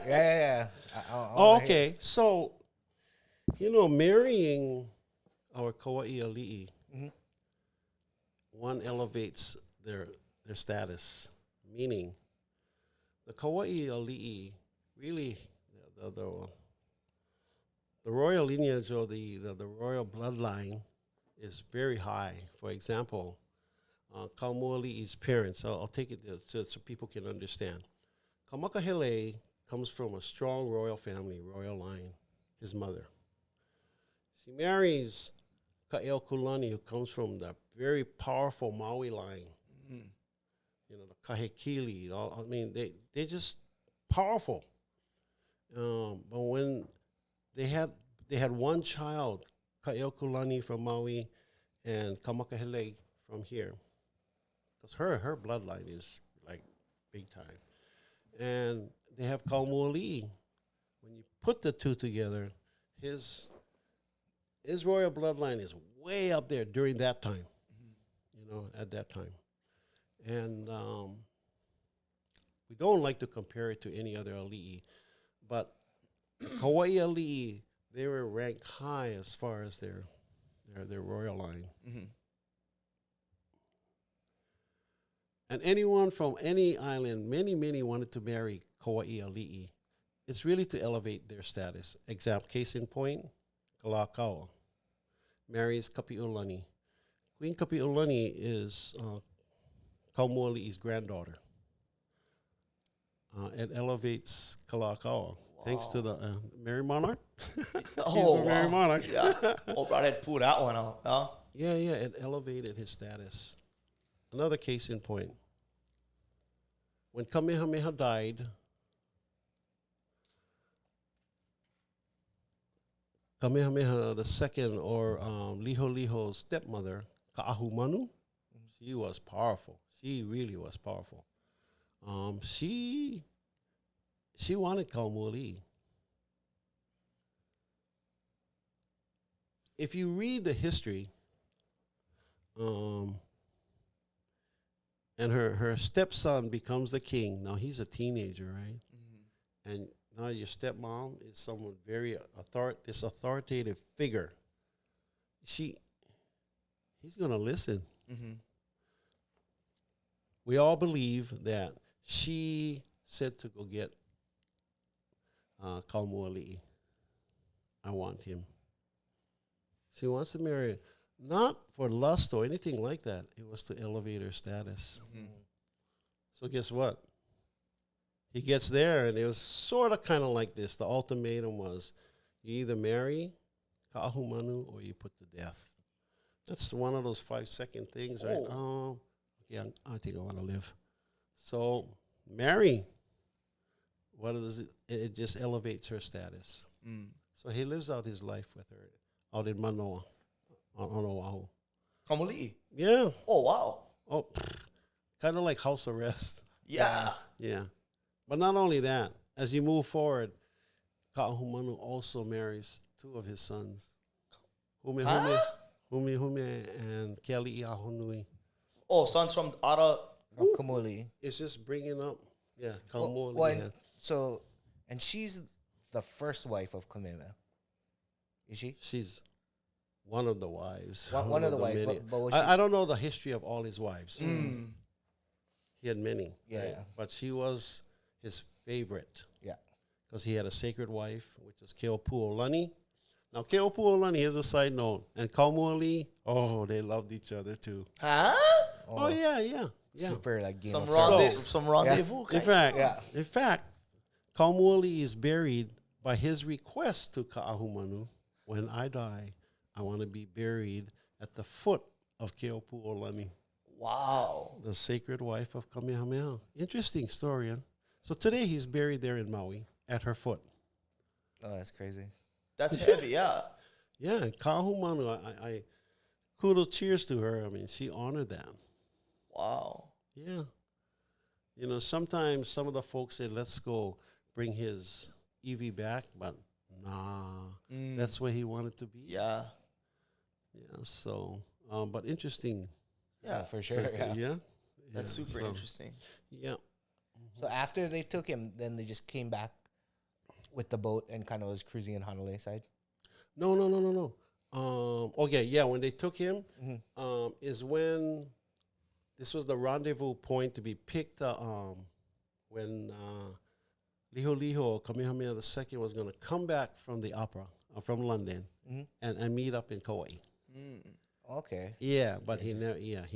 Yeah. Okay. So, marrying our Kaumuali'is, one elevates their status, meaning the Kaumuali'is really, the royal lineage or the royal bloodline is very high. For example, Kaumuali'is parents, I'll take it so people can understand. Hanalei comes from a strong royal family, royal line, his mother. She marries Ka'eokulani, who comes from the very powerful Maui line. The Kahekili, I mean, they're just powerful. But when they had one child, Ka'eokulani from Maui and Kamakahele from here, because her bloodline is like big time. And they have Kaumuali'is. When you put the two together, his royal bloodline is way up there during that time, at that time. And we don't like to compare it to any other ali'i, but Hawaii, they were ranked high as far as their royal line. And anyone from any island, many wanted to marry Kauai. It's really to elevate their status. Case in point, Kalakaua marries Kapi'olani. Queen Kapi'olani is Kaumuali'is granddaughter. It elevates Kalakaua. Thanks to the Mary Monarch. Mary Monarch. Yeah. I had pulled that one out. Yeah, it elevated his status. Another case in point. When Kamehameha died, Kamehameha II, or Liholiho's stepmother, Ka'ahumanu, she was powerful. She really was powerful. She wanted Kaumuali'i. If you read the history, and her stepson becomes the king. Now he's a teenager, right? And now your stepmom is someone very authoritative figure. he's going to listen. Mm-hmm. We all believe that she said to go get Kaumuali'is. I want him. She wants to marry, not for lust or anything like that. It was to elevate her status. Mm-hmm. So guess what? He gets there, and it was sort of kind of like this. The ultimatum was, you either marry Ka'ahumanu or you put to death. That's one of those 5-second things, right? Okay, I think I want to live. So marry. What is it? It just elevates her status. Mm. So he lives out his life with her out in Manoa, on Oahu. Kaumuali'is. Yeah. Oh, wow. Oh, kind of like house arrest. Yeah. Yeah. But not only that, as you move forward, Ka'ahumanu also marries 2 of his sons. Hume and Keli'i Ahonui. Oh, sons from Ara. Kaumuali'is. It's just bringing up, Well, Kaumuali'is. and she's the first wife of Kamema. Is she? She's one of the wives. One of the wives. many. But was she? I don't know the history of all his wives. Mm. He had many. Yeah. right? But she was his favorite. Yeah. Because he had a sacred wife, which was Keopuolani. Now, Keopuolani, here's a side note. And Kaumuali'is, they loved each other too. Huh? Oh, yeah. Super like Game Some of rendezvous. Thrones. Some rendezvous. In fact, Yeah. Kaumuali'is is buried by his request to Ka'ahumanu. When I die, I want to be buried at the foot of Keopuolani, Wow. the sacred wife of Kamehameha. Interesting story, huh? So today he's buried there in Maui at her foot. Oh, that's crazy. That's heavy. Yeah. Yeah, Ka'ahumanu, I kudos, cheers to her. I mean, she honored that. Wow. Yeah. You know, sometimes some of the folks say, let's go bring his Evie back, but nah, Mm. that's where he wanted to be. Yeah. Yeah, so, but interesting. Yeah. For sure. Yeah. Yeah. That's super so, interesting. Yeah. So after they took him, then they just came back with the boat and kind of was cruising in Hanalei side. No. Okay, yeah, when they took him, Mhm. is when this was the rendezvous point to be picked when Liho Liho, Kamehameha II, was going to come back from the opera, from London, Mhm. and meet up in Kauai. Mm. Okay. Yeah, but he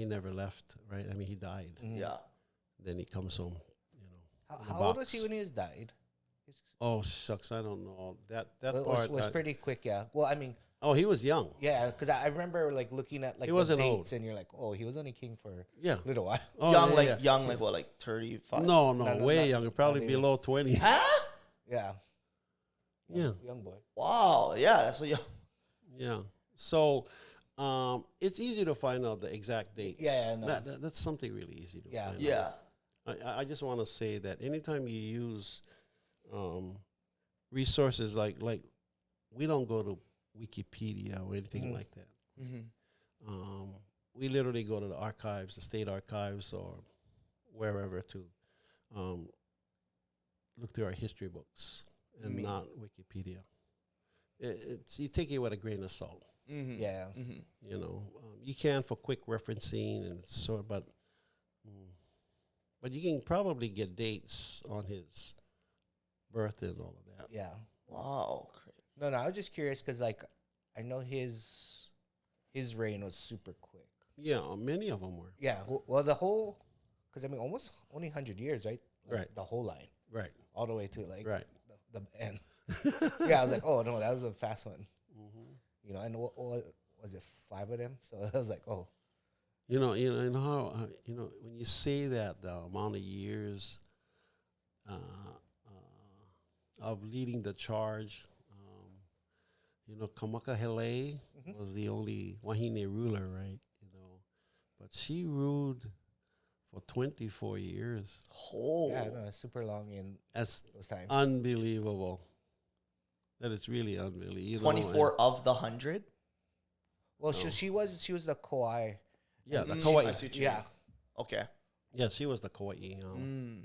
never left, right? I mean, he died. Mhm. Yeah. Then he comes home, How, in the how old was he box. when he was died? Oh, shucks, I don't know. That Was, part. was pretty quick, yeah. Well, I mean, He was young. yeah, because I remember like looking at like He the wasn't dates, old. and you're like, oh, he was only king for Yeah. a little while. Oh, young, yeah, like yeah. young, like what, like 35? No, No, way not- younger, probably not even. below 20. Huh? Yeah. Yeah. Young boy. Wow. Yeah. That's a young. Yeah. So it's easy to find out the exact dates. Yeah, no. That's something really easy to Yeah. find Yeah. out. I just want to say that anytime you use resources like we don't go to Wikipedia or anything Mhm. like that. Mm-hmm. We literally go to the archives, the state archives, or wherever to look through our history books and Me. not Wikipedia. It's you take it with a grain of salt. Mm-hmm. Yeah. Mm-hmm. You know, you can for quick referencing and sort, but you can probably get dates on his birth and all of that. Yeah. Wow. No, I was just curious because like I know his reign was super quick. Yeah, many of them were. Yeah. Well, the whole, because I mean, almost only 100 years, right? Like, Right. The whole line, Right, all the way to like right. the end. Yeah, I was like, oh no, that was a fast one. Mm-hmm. You know, and what was it? 5 of them. So I was like, oh, You know how when you say that the amount of years of leading the charge, Kaumuali'is Mhm. was the only Wahine ruler, right? But she ruled for 24 years. Oh. yeah, no, it's super long in That's those times. unbelievable. That is really unbelievable. 24 of the 100? Well, she was the Kauai. Yeah, the Mm, Kauai. I see what you Yeah. mean. Okay. Yeah, she was the Kauai. Mm.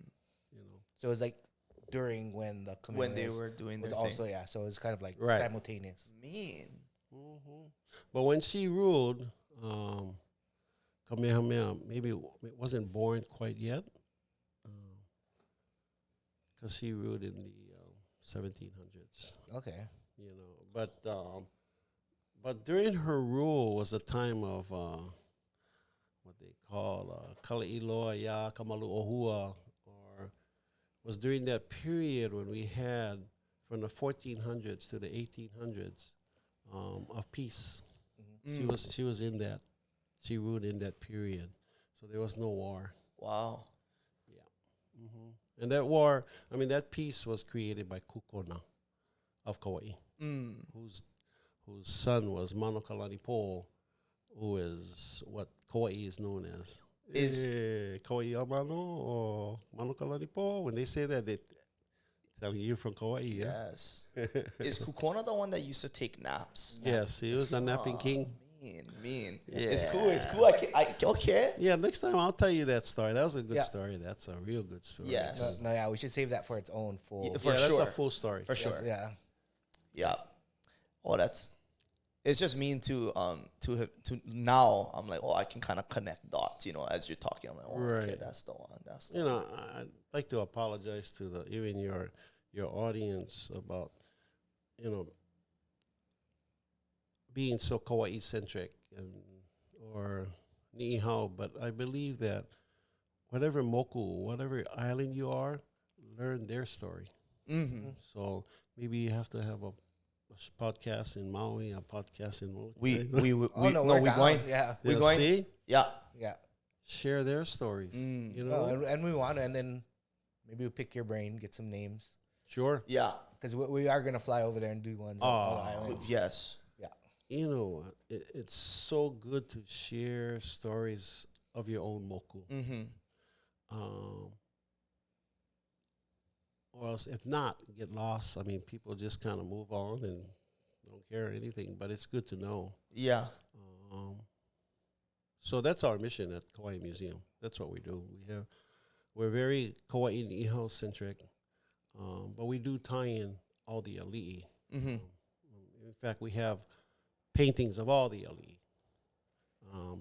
So it was like during when the When they Kamehamehas were doing was their also thing. so it was kind of like Right. simultaneous. Mean. But when she ruled, Kamehameha maybe it wasn't born quite yet, because he ruled in the 1700s. Okay. You know, but during her rule was a time of what they call Kala'iloa Ya Kamalu Ohua, or was during that period when we had from the 1400s to the 1800s of peace. She was in that. She ruled in that period, so there was no war. Wow. Yeah, and that war, I mean, that peace was created by Kukona of Kauai, whose son was Manokalanipo, who is what Kauai is known as. Kauai Amano or Manokalanipo. When they say that, they tell you from Kauai. Yeah? Yes. Is Kukona the one that used to take naps? Yes, he was the napping king. Mean. Yeah. It's cool. Okay. Yeah, next time I'll tell you that story. That was a good story. That's a real good story. Yes. No, yeah, we should save that for its own full. Yeah, for That's sure. a full story. For sure. Yeah. Yeah. Oh, it's just mean to now. I'm like, oh, I can kind of connect dots, as you're talking. I'm like, oh, okay, Right. that's the one. I'd like to apologize to even your audience about, being so Kauai centric or Ni'ihau, but I believe that whatever island you are, learn their story. Mm-hmm. So maybe you have to have a podcast in Maui, a podcast in Moki. We We're going. down. Yeah. We're going. See? Yeah. Yeah. Share their stories. And we want to, and then maybe we'll pick your brain, get some names. Sure. Yeah. Because we are going to fly over there and do ones on all the islands. Yes. It's so good to share stories of your own moku. Mm-hmm. Or else, if not, get lost. I mean, people just kind of move on and don't care anything. But it's good to know. Yeah. So that's our mission at Kauai Museum. That's what we do. We're very Kauai Ni'ihau centric, but we do tie in all the ali'i. Mm-hmm. In fact, we have paintings of all the ali'i.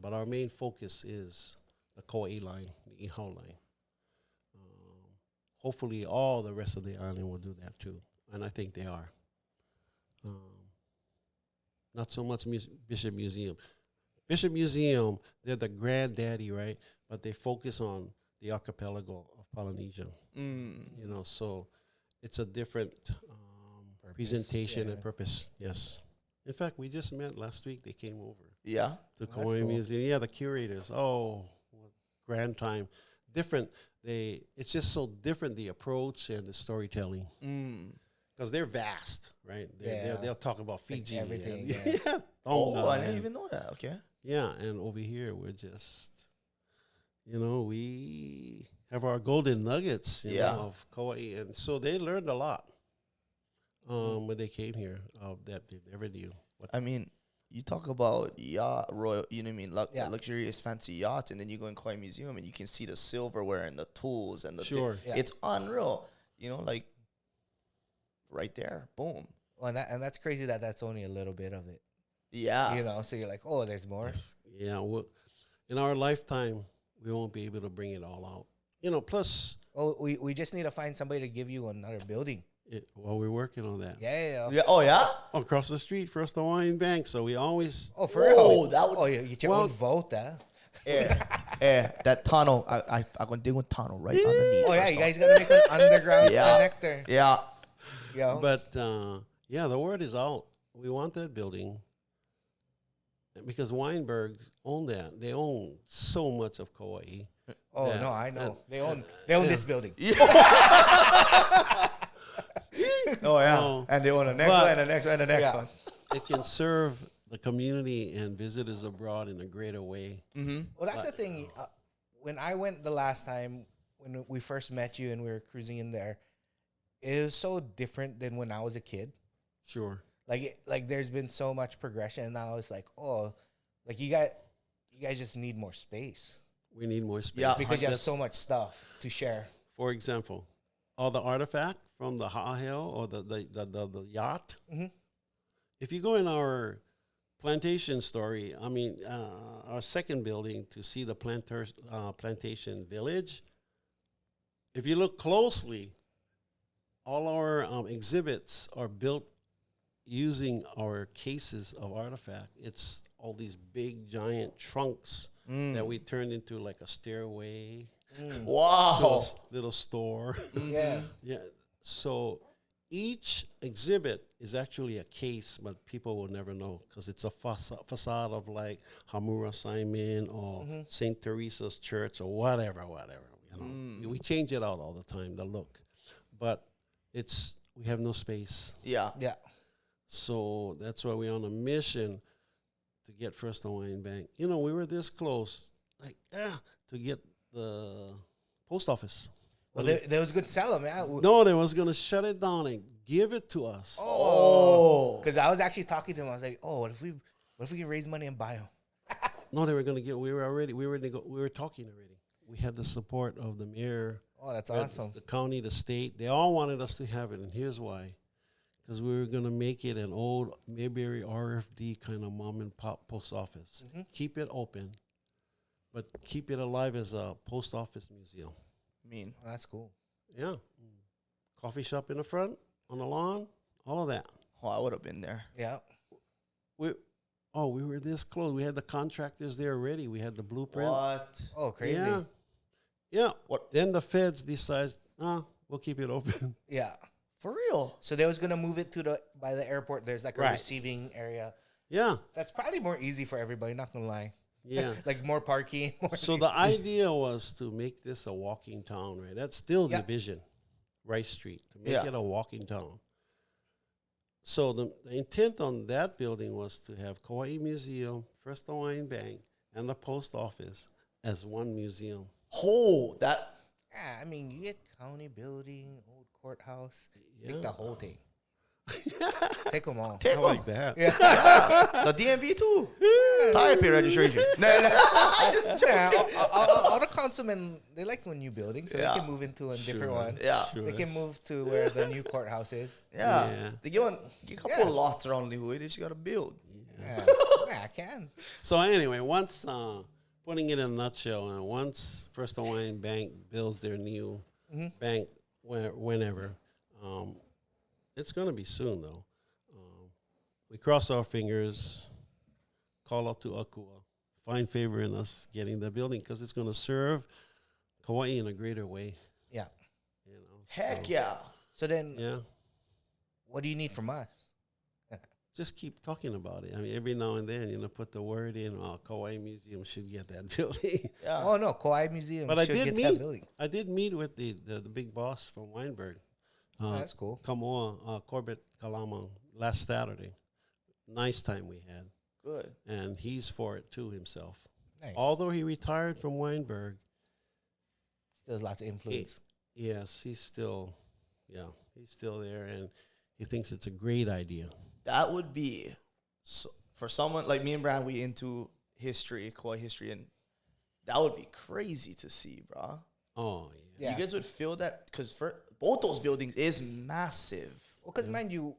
But our main focus is the Kauai line, the Ni'ihau line. Hopefully all the rest of the island will do that too. And I think they are. Not so much Bishop Museum. Bishop Museum, they're the granddaddy, right? But they focus on the archipelago of Polynesia. So it's a different presentation and purpose. Yes. In fact, we just met last week. They came over. Yeah. The Kauai Museum. Yeah, the curators. Oh, what grand time. Different. It's just so different, the approach and the storytelling. Because they're vast, right? They'll talk about Fiji. Like everything. Yeah. I didn't even know that. Okay. Yeah, and over here, we're just, we have our golden nuggets of Kauai. And so they learned a lot when they came here that they never knew. I mean, you talk about yacht, royal, you know what I mean, luxurious, fancy yachts, and then you go in Kauai Museum and you can see the silverware and the tools and the Sure. It's unreal. Like right there, boom. Well, and that's crazy that's only a little bit of it. Yeah. So you're like, oh, there's more. Yeah. Well, in our lifetime, we won't be able to bring it all out. Plus. Oh, we just need to find somebody to give you another building. We're working on that. Yeah. Oh, yeah? Across the street, First Hawaiian Bank. So we always. Oh, for real? That would. Oh, you get your own vote, That tunnel, I'm going to dig one tunnel right underneath. Oh, yeah, you guys got to make an underground connector. Yeah. But, the word is out. We want that building because Weinberg own that. They own so much of Kauai. Oh, no, I know. They own this building. Oh, yeah. And they own the next one and the next one and the next one. It can serve the community and visitors abroad in a greater way. Mm-hmm. Well, that's the thing. When I went the last time, when we first met you and we were cruising in there, it was so different than when I was a kid. Sure. Like there's been so much progression, and now it's like, oh, like you guys just need more space. We need more space. Yeah, because you have so much stuff to share. For example, all the artifact from the Ha'aheo or the yacht. Mm-hmm. If you go in our plantation story. I mean, our second building to see the plantation village. If you look closely, all our exhibits are built using our cases of artifact. It's all these big, giant trunks that we turned into like a stairway. Wow. Little store. Yeah. Yeah. So each exhibit is actually a case, but people will never know because it's a facade of like Hamura Simon or St. Teresa's Church or whatever. You know, we change it out all the time, the look, but we have no space. Yeah. Yeah. So that's why we're on a mission to get First Hawaiian Bank. You know, we were this close, to get the post office. Well, they was good sell them, yeah. No, they was gonna shut it down and give it to us. Oh. Because I was actually talking to him. I was like, oh, what if we can raise money and buy them? No, they were gonna get. We were talking already. We had the support of the mayor. Oh, that's awesome. The county, the state. They all wanted us to have it, and here's why: because we were gonna make it an old Mayberry RFD kind of mom and pop post office. Keep it open, but keep it alive as a post office museum. Mean. Oh, that's cool. Yeah, coffee shop in the front, on the lawn, all of that. Oh, I would have been there. Yeah. We were this close. We had the contractors there already. We had the blueprint. What? Oh, crazy. Yeah. Yeah. What? Then the feds decides, we'll keep it open. Yeah. For real? So they was gonna move it by the airport. There's like a Right. receiving area. Yeah. That's probably more easy for everybody. Not gonna lie. Yeah. Like more parking. So the idea was to make this a walking town, right? That's still the vision, Rice Street, to make it a walking town. So the intent on that building was to have Kauai Museum, First Hawaiian Bank, and the post office as one museum. Oh, that. Yeah, I mean, you get county building, old courthouse. Yeah. Take the whole thing. Take them all. Take I like that. the DMV too. Tire pay registration. Yeah, all the councilmen, they like when new buildings, so they can move into a different one. Yeah. Sure. They can move to where the new courthouse is. Yeah. Yeah. They get a couple of lots around Lihui. They just got to build. Yeah, I can. So anyway, once putting it in a nutshell, once First Hawaiian Bank builds their new bank, whenever, it's going to be soon though. We cross our fingers, call out to Akua, find favor in us getting the building because it's going to serve Kauai in a greater way. Yeah. You know. Heck so, yeah. So then, Yeah. what do you need from us? Just keep talking about it. I mean, every now and then, put the word in. Kauai Museum should get that building. Yeah. Oh no, Kauai Museum. But I should did get that meet. building. I did meet with the big boss from Weinberg. Oh, that's cool. Kamoa, Corbett Kalama, last Saturday. Nice time we had. Good. And he's for it too himself. Nice. Although he retired from Weinberg, Still has lots of influence. yes, he's still there, and he thinks it's a great idea. That would be, for someone like me and Brad, we into history, Kauai history, and that would be crazy to see, bro. Oh, yeah. Yeah. You guys would feel that because for both those buildings is massive. Well, because mind you,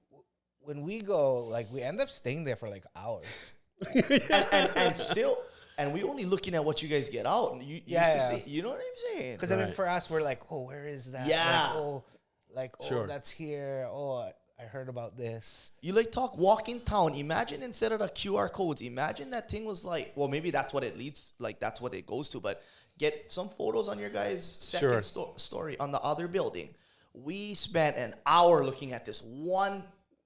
when we go, like we end up staying there for like hours. and still, and we only looking at what you guys get out. And you used to see, you know what I'm saying? Because I mean, Right. for us, we're like, oh, where is that? Yeah. Sure. That's here. Oh, I heard about this. You like talk walking town. Imagine instead of the QR codes, imagine that thing was like, well, maybe that's what it leads, like that's what it goes to, but get some photos on your guys' second story on the other building. We spent an hour looking at this one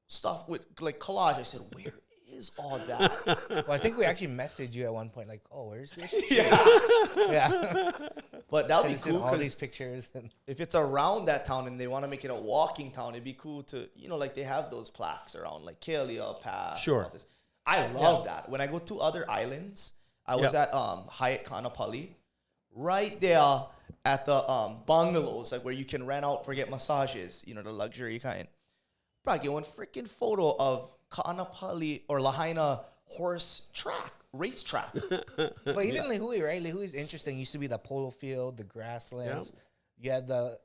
stuff with like collage. I said, where is all that? Well, I think we actually messaged you at one point, like, oh, where's this? Yeah. But that would be It's in cool all these because pictures. And if it's around that town and they want to make it a walking town, it'd be cool to, like they have those plaques around, like Kealia Path. Sure. all this. I love that. When I go to other islands, I was Yeah. at Hyatt Kaumuali'is, right there at the bungalows, like where you can rent out for get massages, the luxury kind. Bro, I get one freaking photo of Kaumuali'is or Lahaina race track. but even Lihui, right? Lihui is interesting. Used to be the polo field, the grasslands. You had the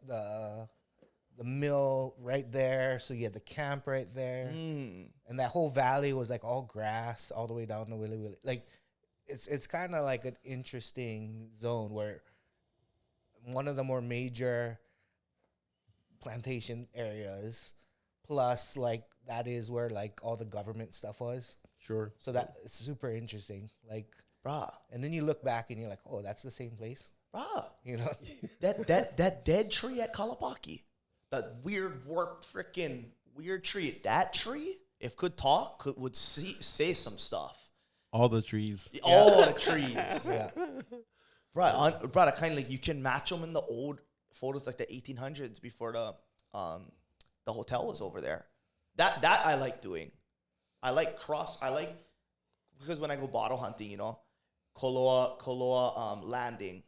the mill right there. So you had the camp right there. And that whole valley was like all grass all the way down to Willy Willy. Like it's kind of like an interesting zone where one of the more major plantation areas, plus like that is where like all the government stuff was. Sure. So that's super interesting. Like, Bruh. and then you look back and you're like, oh, that's the same place. Bruh. You know, that dead tree at Kalapaki, that weird warped freaking weird tree. That tree, if could talk, would say some stuff. All the trees. All the trees. yeah. Bruh, kind of like you can match them in the old photos, like the 1800s before the hotel was over there. That I like doing. I like because when I go bottle hunting, you know, Koloa landing.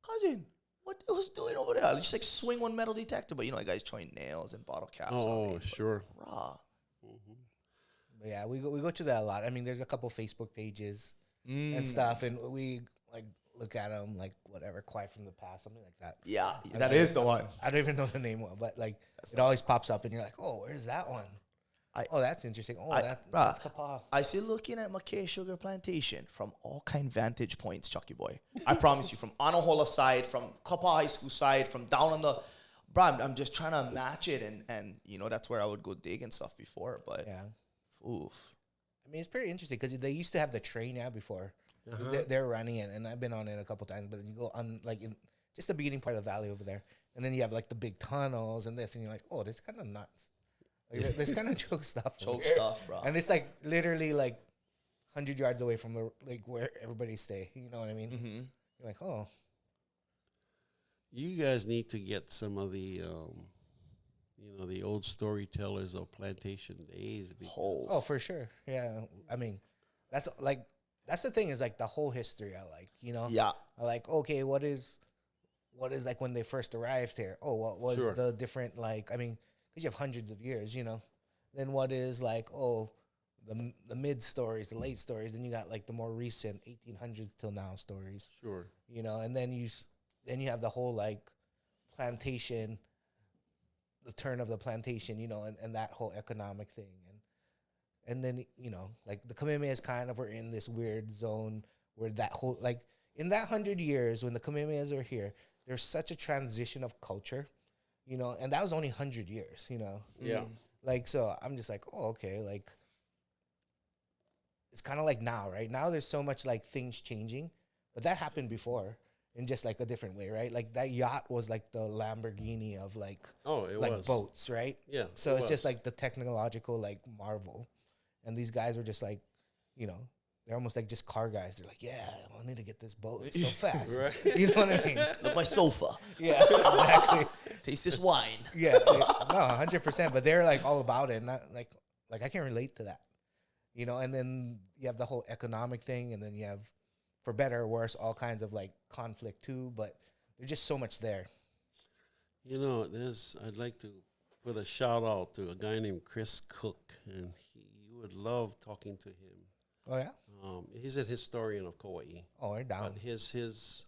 Cousin, what the hell's doing over there? I just like swing one metal detector, but you know, guys throwing nails and bottle caps. Oh, on me, sure. Raw. But yeah, we go to that a lot. I mean, there's a couple Facebook pages and stuff, and we like look at them, like whatever, Quiet from the Past, something like that. Yeah, that is the one. I don't even know the name, but like it always pops up, and you're like, oh, where's that one? Oh, that's interesting. Oh, that's Kapa. I see looking at McKay Sugar Plantation from all kind vantage points, Chucky boy. I promise you, from Anahola side, from Kapa High School side, from down on the, I'm just trying to match it, and you know that's where I would go dig and stuff before, but Yeah. oof. I mean, it's pretty interesting because they used to have the train before. They're running it, and I've been on it a couple times. But then you go on like in just the beginning part of the valley over there, and then you have like the big tunnels and this, and you're like, oh, this kind of nuts. Like, there's kind of choke stuff. Choke stuff, bro. And it's like literally like 100 yards away from the like where everybody stay. You know what I mean? Mm-hmm. You're like, oh, You guys need to get some of the, the old storytellers of plantation days. oh, for sure. Yeah. I mean, that's the thing is like the whole history I like, you know? Yeah. I like, okay, what is like when they first arrived here? Oh, what was Sure. the different, like, I mean, because you have hundreds of years, you know? Then what is like, oh, the mid stories, the late stories. Then you got like the more recent 1800s till now stories, Sure. you know? And then you have the whole like plantation, the turn of the plantation, you know, and that whole economic thing. And then, you know, like the Kamehamehas kind of were in this weird zone where that whole, like in that 100 years when the Kamehamehas were here, there's such a transition of culture, you know, and that was only 100 years, you know. Yeah. Like, so I'm just like, oh, okay, like it's kind of like now, right? Now there's so much like things changing, but that happened before in just like a different way, right? Like that yacht was like the Lamborghini of like, It like was. boats, right? Yeah. So it it's just was. like the technological like marvel. And these guys were just like, you know, they're almost like just car guys. They're like, yeah, I need to get this boat. It's so fast. Right. You know what I mean? Look my sofa. Yeah, exactly. Taste this wine. Yeah, no, 100%. But they're like all about it. Not like I can relate to that. You know, and then you have the whole economic thing, and then you have, for better or worse, all kinds of like conflict too. But there's just so much there. You know, I'd like to put a shout out to a guy named Chris Cook, and you would love talking to him. Oh yeah. He's a historian of Kauai. Oh, we're down. But his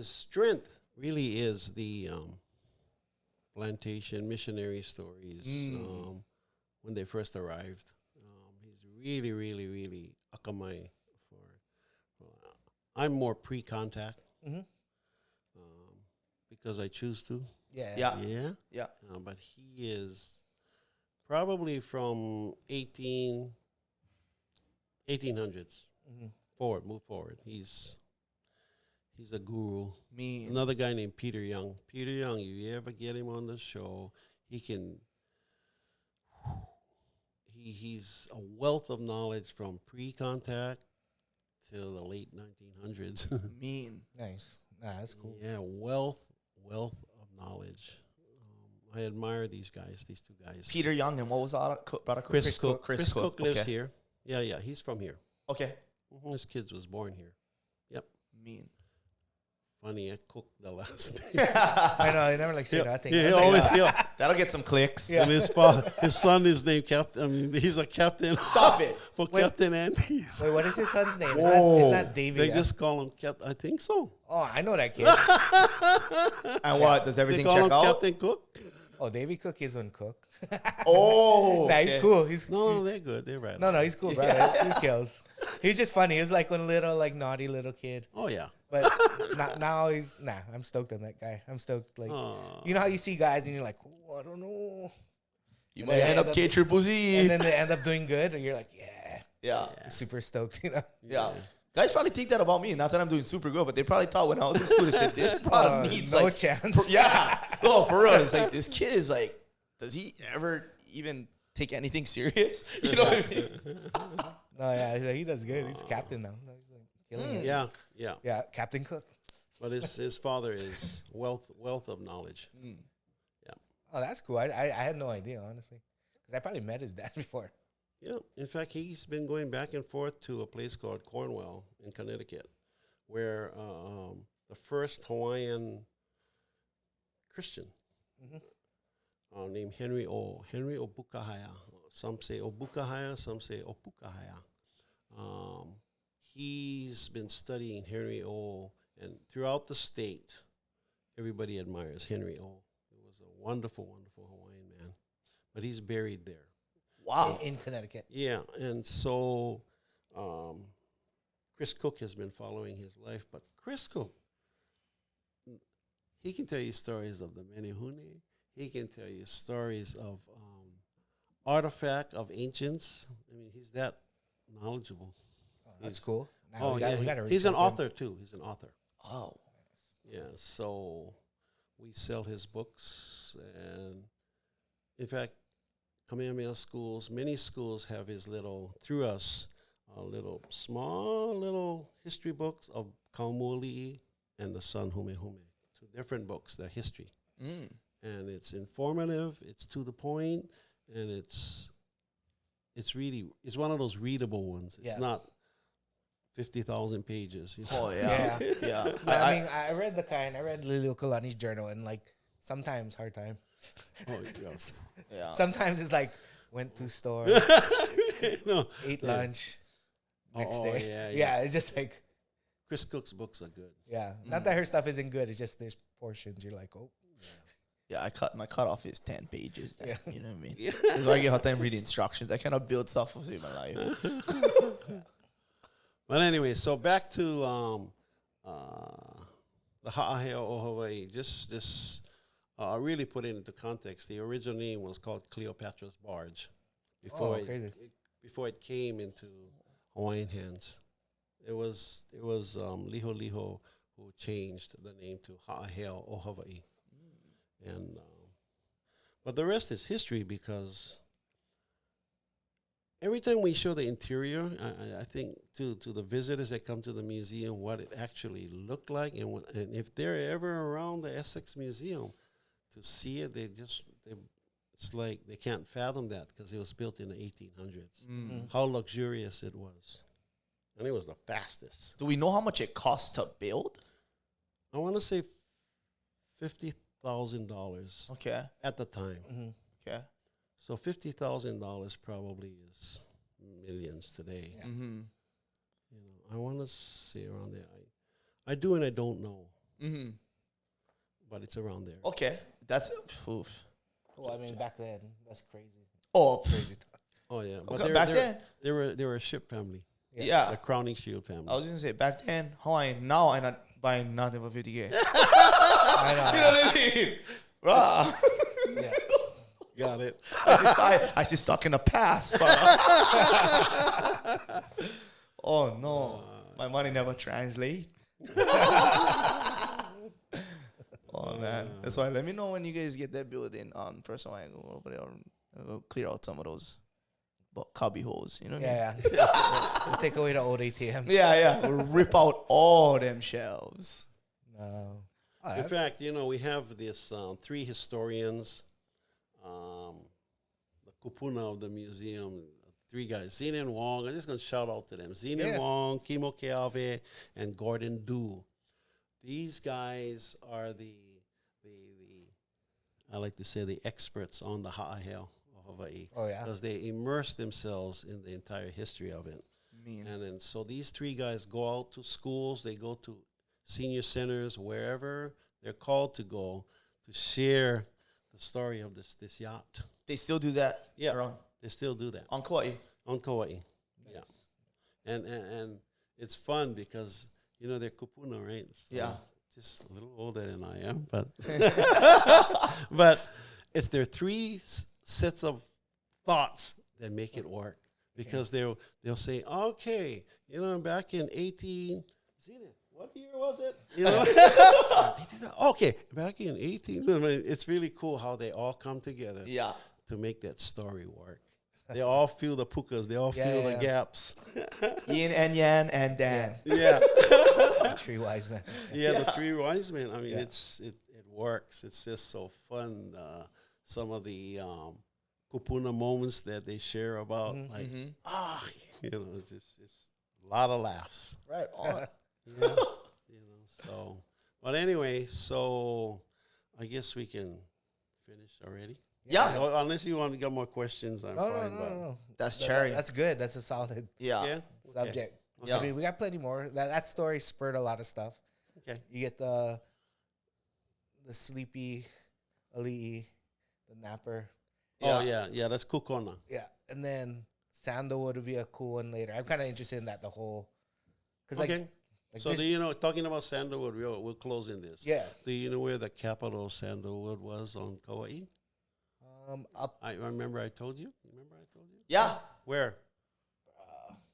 strength really is the plantation missionary stories when they first arrived. He's really, really, really akamai for. I'm more pre-contact because I choose to. Yeah. Yeah. Yeah. But he is probably from 1800s. Move forward. He's a guru. Me. Another guy named Peter Young. Peter Young, you ever get him on the show, he's a wealth of knowledge from pre-contact till the late 1900s. Mean. Nice. Nah, that's cool. Yeah, wealth of knowledge. I admire these two guys. Peter Young and what was that? Chris Cook. Chris Cook lives okay. here. Yeah, he's from here. Okay. His kids was born here. Yep. Mean. funny. I cooked the last name. I know. He never like say nothing. I He was like, always, That'll get some clicks. Yeah. and his son is named Captain. I mean, he's a captain. Stop it. For Captain Andes. wait, what is his son's name? Whoa. It's not Davey. They just call him Captain. I think so. Oh, I know that kid. And what? Does They everything call check him out? Captain Cook. Oh, Davey Cook isn't cook. Oh. Nah, he's okay. cool. He's No, they're good. They're right. no, he's cool, bro. He kills. He's just funny. He was like one little like naughty little kid. Oh yeah. But now he's I'm stoked on that guy. I'm stoked. Like you know how you see guys and you're like, oh, I don't know, You And might then end up end up- K-Triple-Z. and then they end up doing good, and you're like, Yeah. super stoked, you know. Yeah. Guys probably think that about me. Not that I'm doing super good, but they probably thought when I was in school, they said, this product needs no like... chance. Yeah. No, for real. It's like, this kid is like, does he ever even take anything serious? You know what I mean? No, yeah, he does good. He's captain now. He's like killing it. Yeah. Yeah, Captain Cook. But his father is wealth of knowledge. Oh, that's cool. I had no idea, honestly, because I probably met his dad before. Yeah. In fact, he's been going back and forth to a place called Cornwall in Connecticut, where the first Hawaiian Christian named Henry Obukahaya. Some say Obukahaya, some say Opukahaya. He's been studying Henry O, and throughout the state, everybody admires Henry O. He was a wonderful, wonderful Hawaiian man, but he's buried there. Wow. In Connecticut. Yeah, and so Chris Cook has been following his life, but Chris Cook, he can tell you stories of the Menehune. He can tell you stories of artifact of ancients. I mean, he's that knowledgeable. Oh, that's cool. Now Oh, we yeah. gotta reach He's an out to him. author, too. He's an author. Oh. Yeah, so we sell his books. And, in fact, Kamehameha schools, many schools have his little, through us, small little history books of Kaumuali'is and the son Humehume. Two different books, they're history. And it's informative, it's to the point, and it's one of those readable ones. It's Yeah. not 50,000 pages. You know? Oh, yeah. Yeah. Yeah. I mean, I read the kind. I read Lilio Kalani's journal, and like sometimes hard time. Oh, yeah. Yeah. Sometimes it's like went to store, No. ate lunch, next Oh, day. yeah, Yeah, it's just like Chris Cook's books are good. yeah. Not that her stuff isn't good. It's just there's portions you're like, oh, Yeah, my cutoff is 10 pages. Then, Yeah. You know what I mean? Because I get hard time reading instructions. I cannot build stuff in my life. But anyway, so back to the Ha'aheo o Hawaii. Just really put it into context. The original name was called Cleopatra's Barge before crazy. before it came into Hawaiian hands. It was Liho Liho who changed the name to Ha'aheo o Hawaii. And but the rest is history, because every time we show the interior, I think to the visitors that come to the museum, what it actually looked like, and if they're ever around the Essex Museum to see it, it's like they can't fathom that, because it was built in the 1800s. How luxurious it was, and it was the fastest. Do we know how much it costs to build? I want to say $50,000 Okay. at the time. Okay. So $50,000 probably is millions today. Yeah. Mm-hmm. You know, I want to say around there. I do and I don't know, Mm-hmm. but it's around there. Okay. That's oof. well, I mean, back then that's crazy. Oh, Crazy. Oh yeah, okay, they're- back they're- then. they were a ship family, Yeah. the Crowning Shield family. I was gonna say back then, Hawaiian. Now I'm not buying nothing for 50K. I know. You know what I mean? Rah. Yeah. Got it. I see stuck in the past. Oh no, my money never translate. Oh man, that's why. Let me know when you guys get that building. First of all, I go over there and go clear out some of those cubby holes. You know what I mean? Yeah. We'll take away the old ATM. Yeah. We'll rip out all them shelves. No. Oh, In that's- fact, you know, we have this 3 historians, the kupuna of the museum, 3 guys, Zena and Wong. I'm just going to shout out to them. Zena Yeah. Wong, Kimo Keave, and Gordon Du. these guys are the I like to say the experts on the ha'aheo of Hawaii. Oh, yeah. Because they immerse themselves in the entire history of it. Mean. And then so these three guys go out to schools, they go to senior centers, wherever they're called to go to share the story of this yacht. They still do that. Yeah, around they still do that on Kauai. on Kauai. Yeah, and it's fun because they're kupuna, right? So Yeah. just a little older than I am, but but it's their three sets of thoughts that make it work. Because they'll say, okay, back in 18, what year was it? Okay, back in 18. I mean, it's really cool how they all come together to make that story work. They all feel the pukas. They all feel the gaps. Yin and Yan and Dan. Yeah. Three wise men. Yeah, the three wise men. I mean, it works. It's just so fun. Some of the kupuna moments that they share about, it's a lot of laughs. Right on. So, but anyway, so I guess we can finish already. Yeah. Unless you want to get more questions, I'm fine. No. That's cherry. That's good. That's a solid Yeah. subject. Okay. Yeah. I mean, we got plenty more. That story spurred a lot of stuff. Okay. You get the sleepy ali'i, the napper. Oh yeah, that's kukona. Yeah, and then sandalwood would be a cool one later. I'm kind of interested in that, the whole. Cause Okay. So this, talking about sandalwood, we'll close in this. yeah. Do you know where the capital of sandalwood was on Kauai? Up. I remember I told you. Remember I told you? Yeah. Where?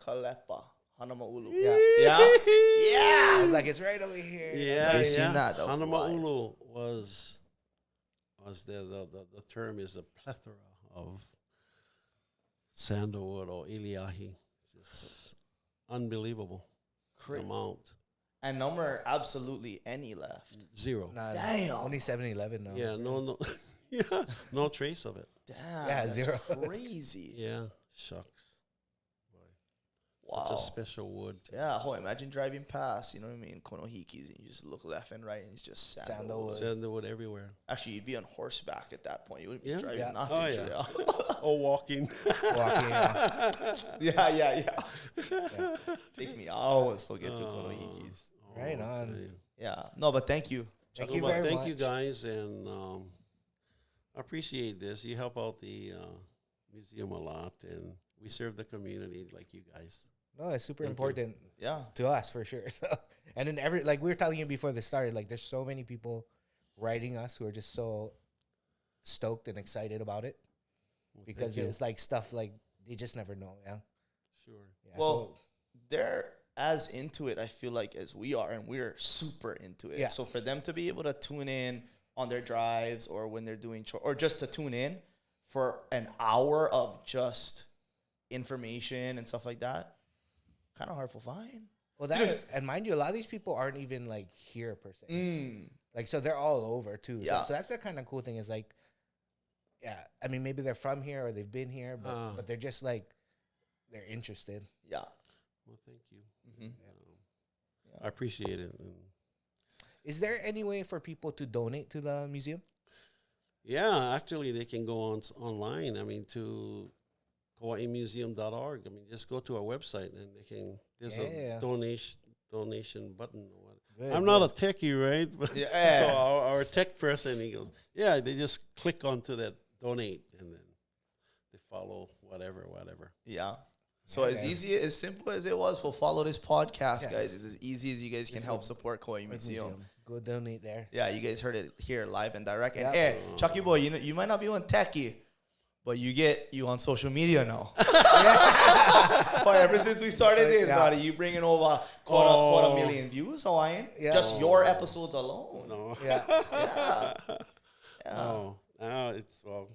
Kalepa. Hanamaulu. Yeah. Yeah. I Yeah. was like, it's right over here. Yeah, I seen that. That was Hanamaulu was the term is a plethora of sandalwood or iliahi. Just unbelievable amount. And number absolutely any left. Zero. Nah, Damn. Only 7-Eleven now. Yeah, no yeah, no trace of it. Damn. Yeah, that's zero. Crazy. Yeah, shucks. Wow. Such a special wood. Yeah. Imagine driving past, you know what I mean, Konohikis, and you just look left and right, and it's just sandalwood. Sandalwood everywhere. Actually, you'd be on horseback at that point. You wouldn't be Yeah. driving Yeah. nothing. Oh, so yeah. Or walking. Walking, Yeah. Take me hours to get to Konohikis. Right I'll on. tell you. Yeah. No, but thank you. Thank No, you but very thank much. you guys, and I appreciate this. You help out the museum a lot, and we serve the community like you guys. No, it's super Thank you. important Yeah. to us for sure. So, and then like we were telling you before this started, like there's so many people writing us who are just so stoked and excited about it Well, because thank you. it's like stuff like they just never know. Yeah. Sure. Yeah. Well, they're as into it, I feel like, as we are, and we're super into it. Yeah. So for them to be able to tune in on their drives or when they're doing or just to tune in for an hour of just information and stuff like that, kind of hard to find. well, that and mind you, a lot of these people aren't even like here per se. Like, so they're all over too. Yeah. So that's the kind of cool thing is like, yeah, I mean, maybe they're from here or they've been here, but they're just like, they're interested. Yeah. Well, thank you. Mhm. I appreciate it. And Is there any way for people to donate to the museum? yeah, actually, they can go online. I mean, to hawaiimuseum.org. I mean, just go to our website and they can. There's Yeah. a donation button. Or what. Good, I'm not a techie, right? But Yeah. So our tech person, he goes, yeah. They just click onto that donate and then they follow whatever. Yeah. So Yeah, as guys. easy, as simple as it was, we'll follow this podcast, Yes. guys. It's as easy as you guys can help support Kauai Museum. Go donate there. Yeah, you guys heard it here live and direct. And Yeah. hey, Chucky boy, you might not be on techie, but you on social media now. But ever since we started this, Yeah. buddy, you bringing over quarter million views, Hawaiian. Yeah. Just your episodes alone. No. Yeah. Yeah. Oh, now it's well.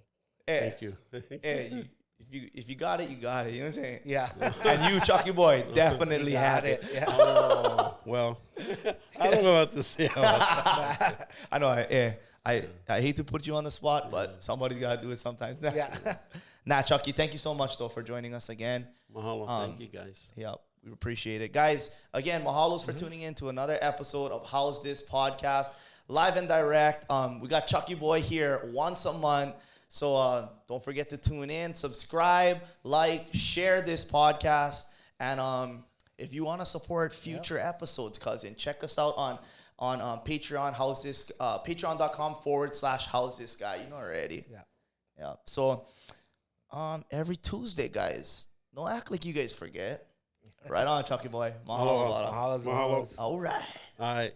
Hey, Thank you. hey, if you got it, you got it. You know what I'm saying? Yeah. And you, Chucky boy, definitely had it. Yeah. Oh, well, I don't know what to say about that. I know. I hate to put you on the spot, but somebody's got to do it sometimes. Yeah. Nah, Chucky, thank you so much, though, for joining us again. Mahalo. Thank you, guys. Yep. We appreciate it. Guys, again, mahalos for tuning in to another episode of Howsdis podcast, live and direct. We got Chucky Boy here once a month. So don't forget to tune in, subscribe, like, share this podcast. And if you want to support future episodes, cousin, check us out on Patreon, patreon.com/Howsdisguy. You know already. Yeah. So every Tuesday, guys, don't act like you guys forget. Right on, Chucky Boy. Mahalo. Mahalo. All right. All right.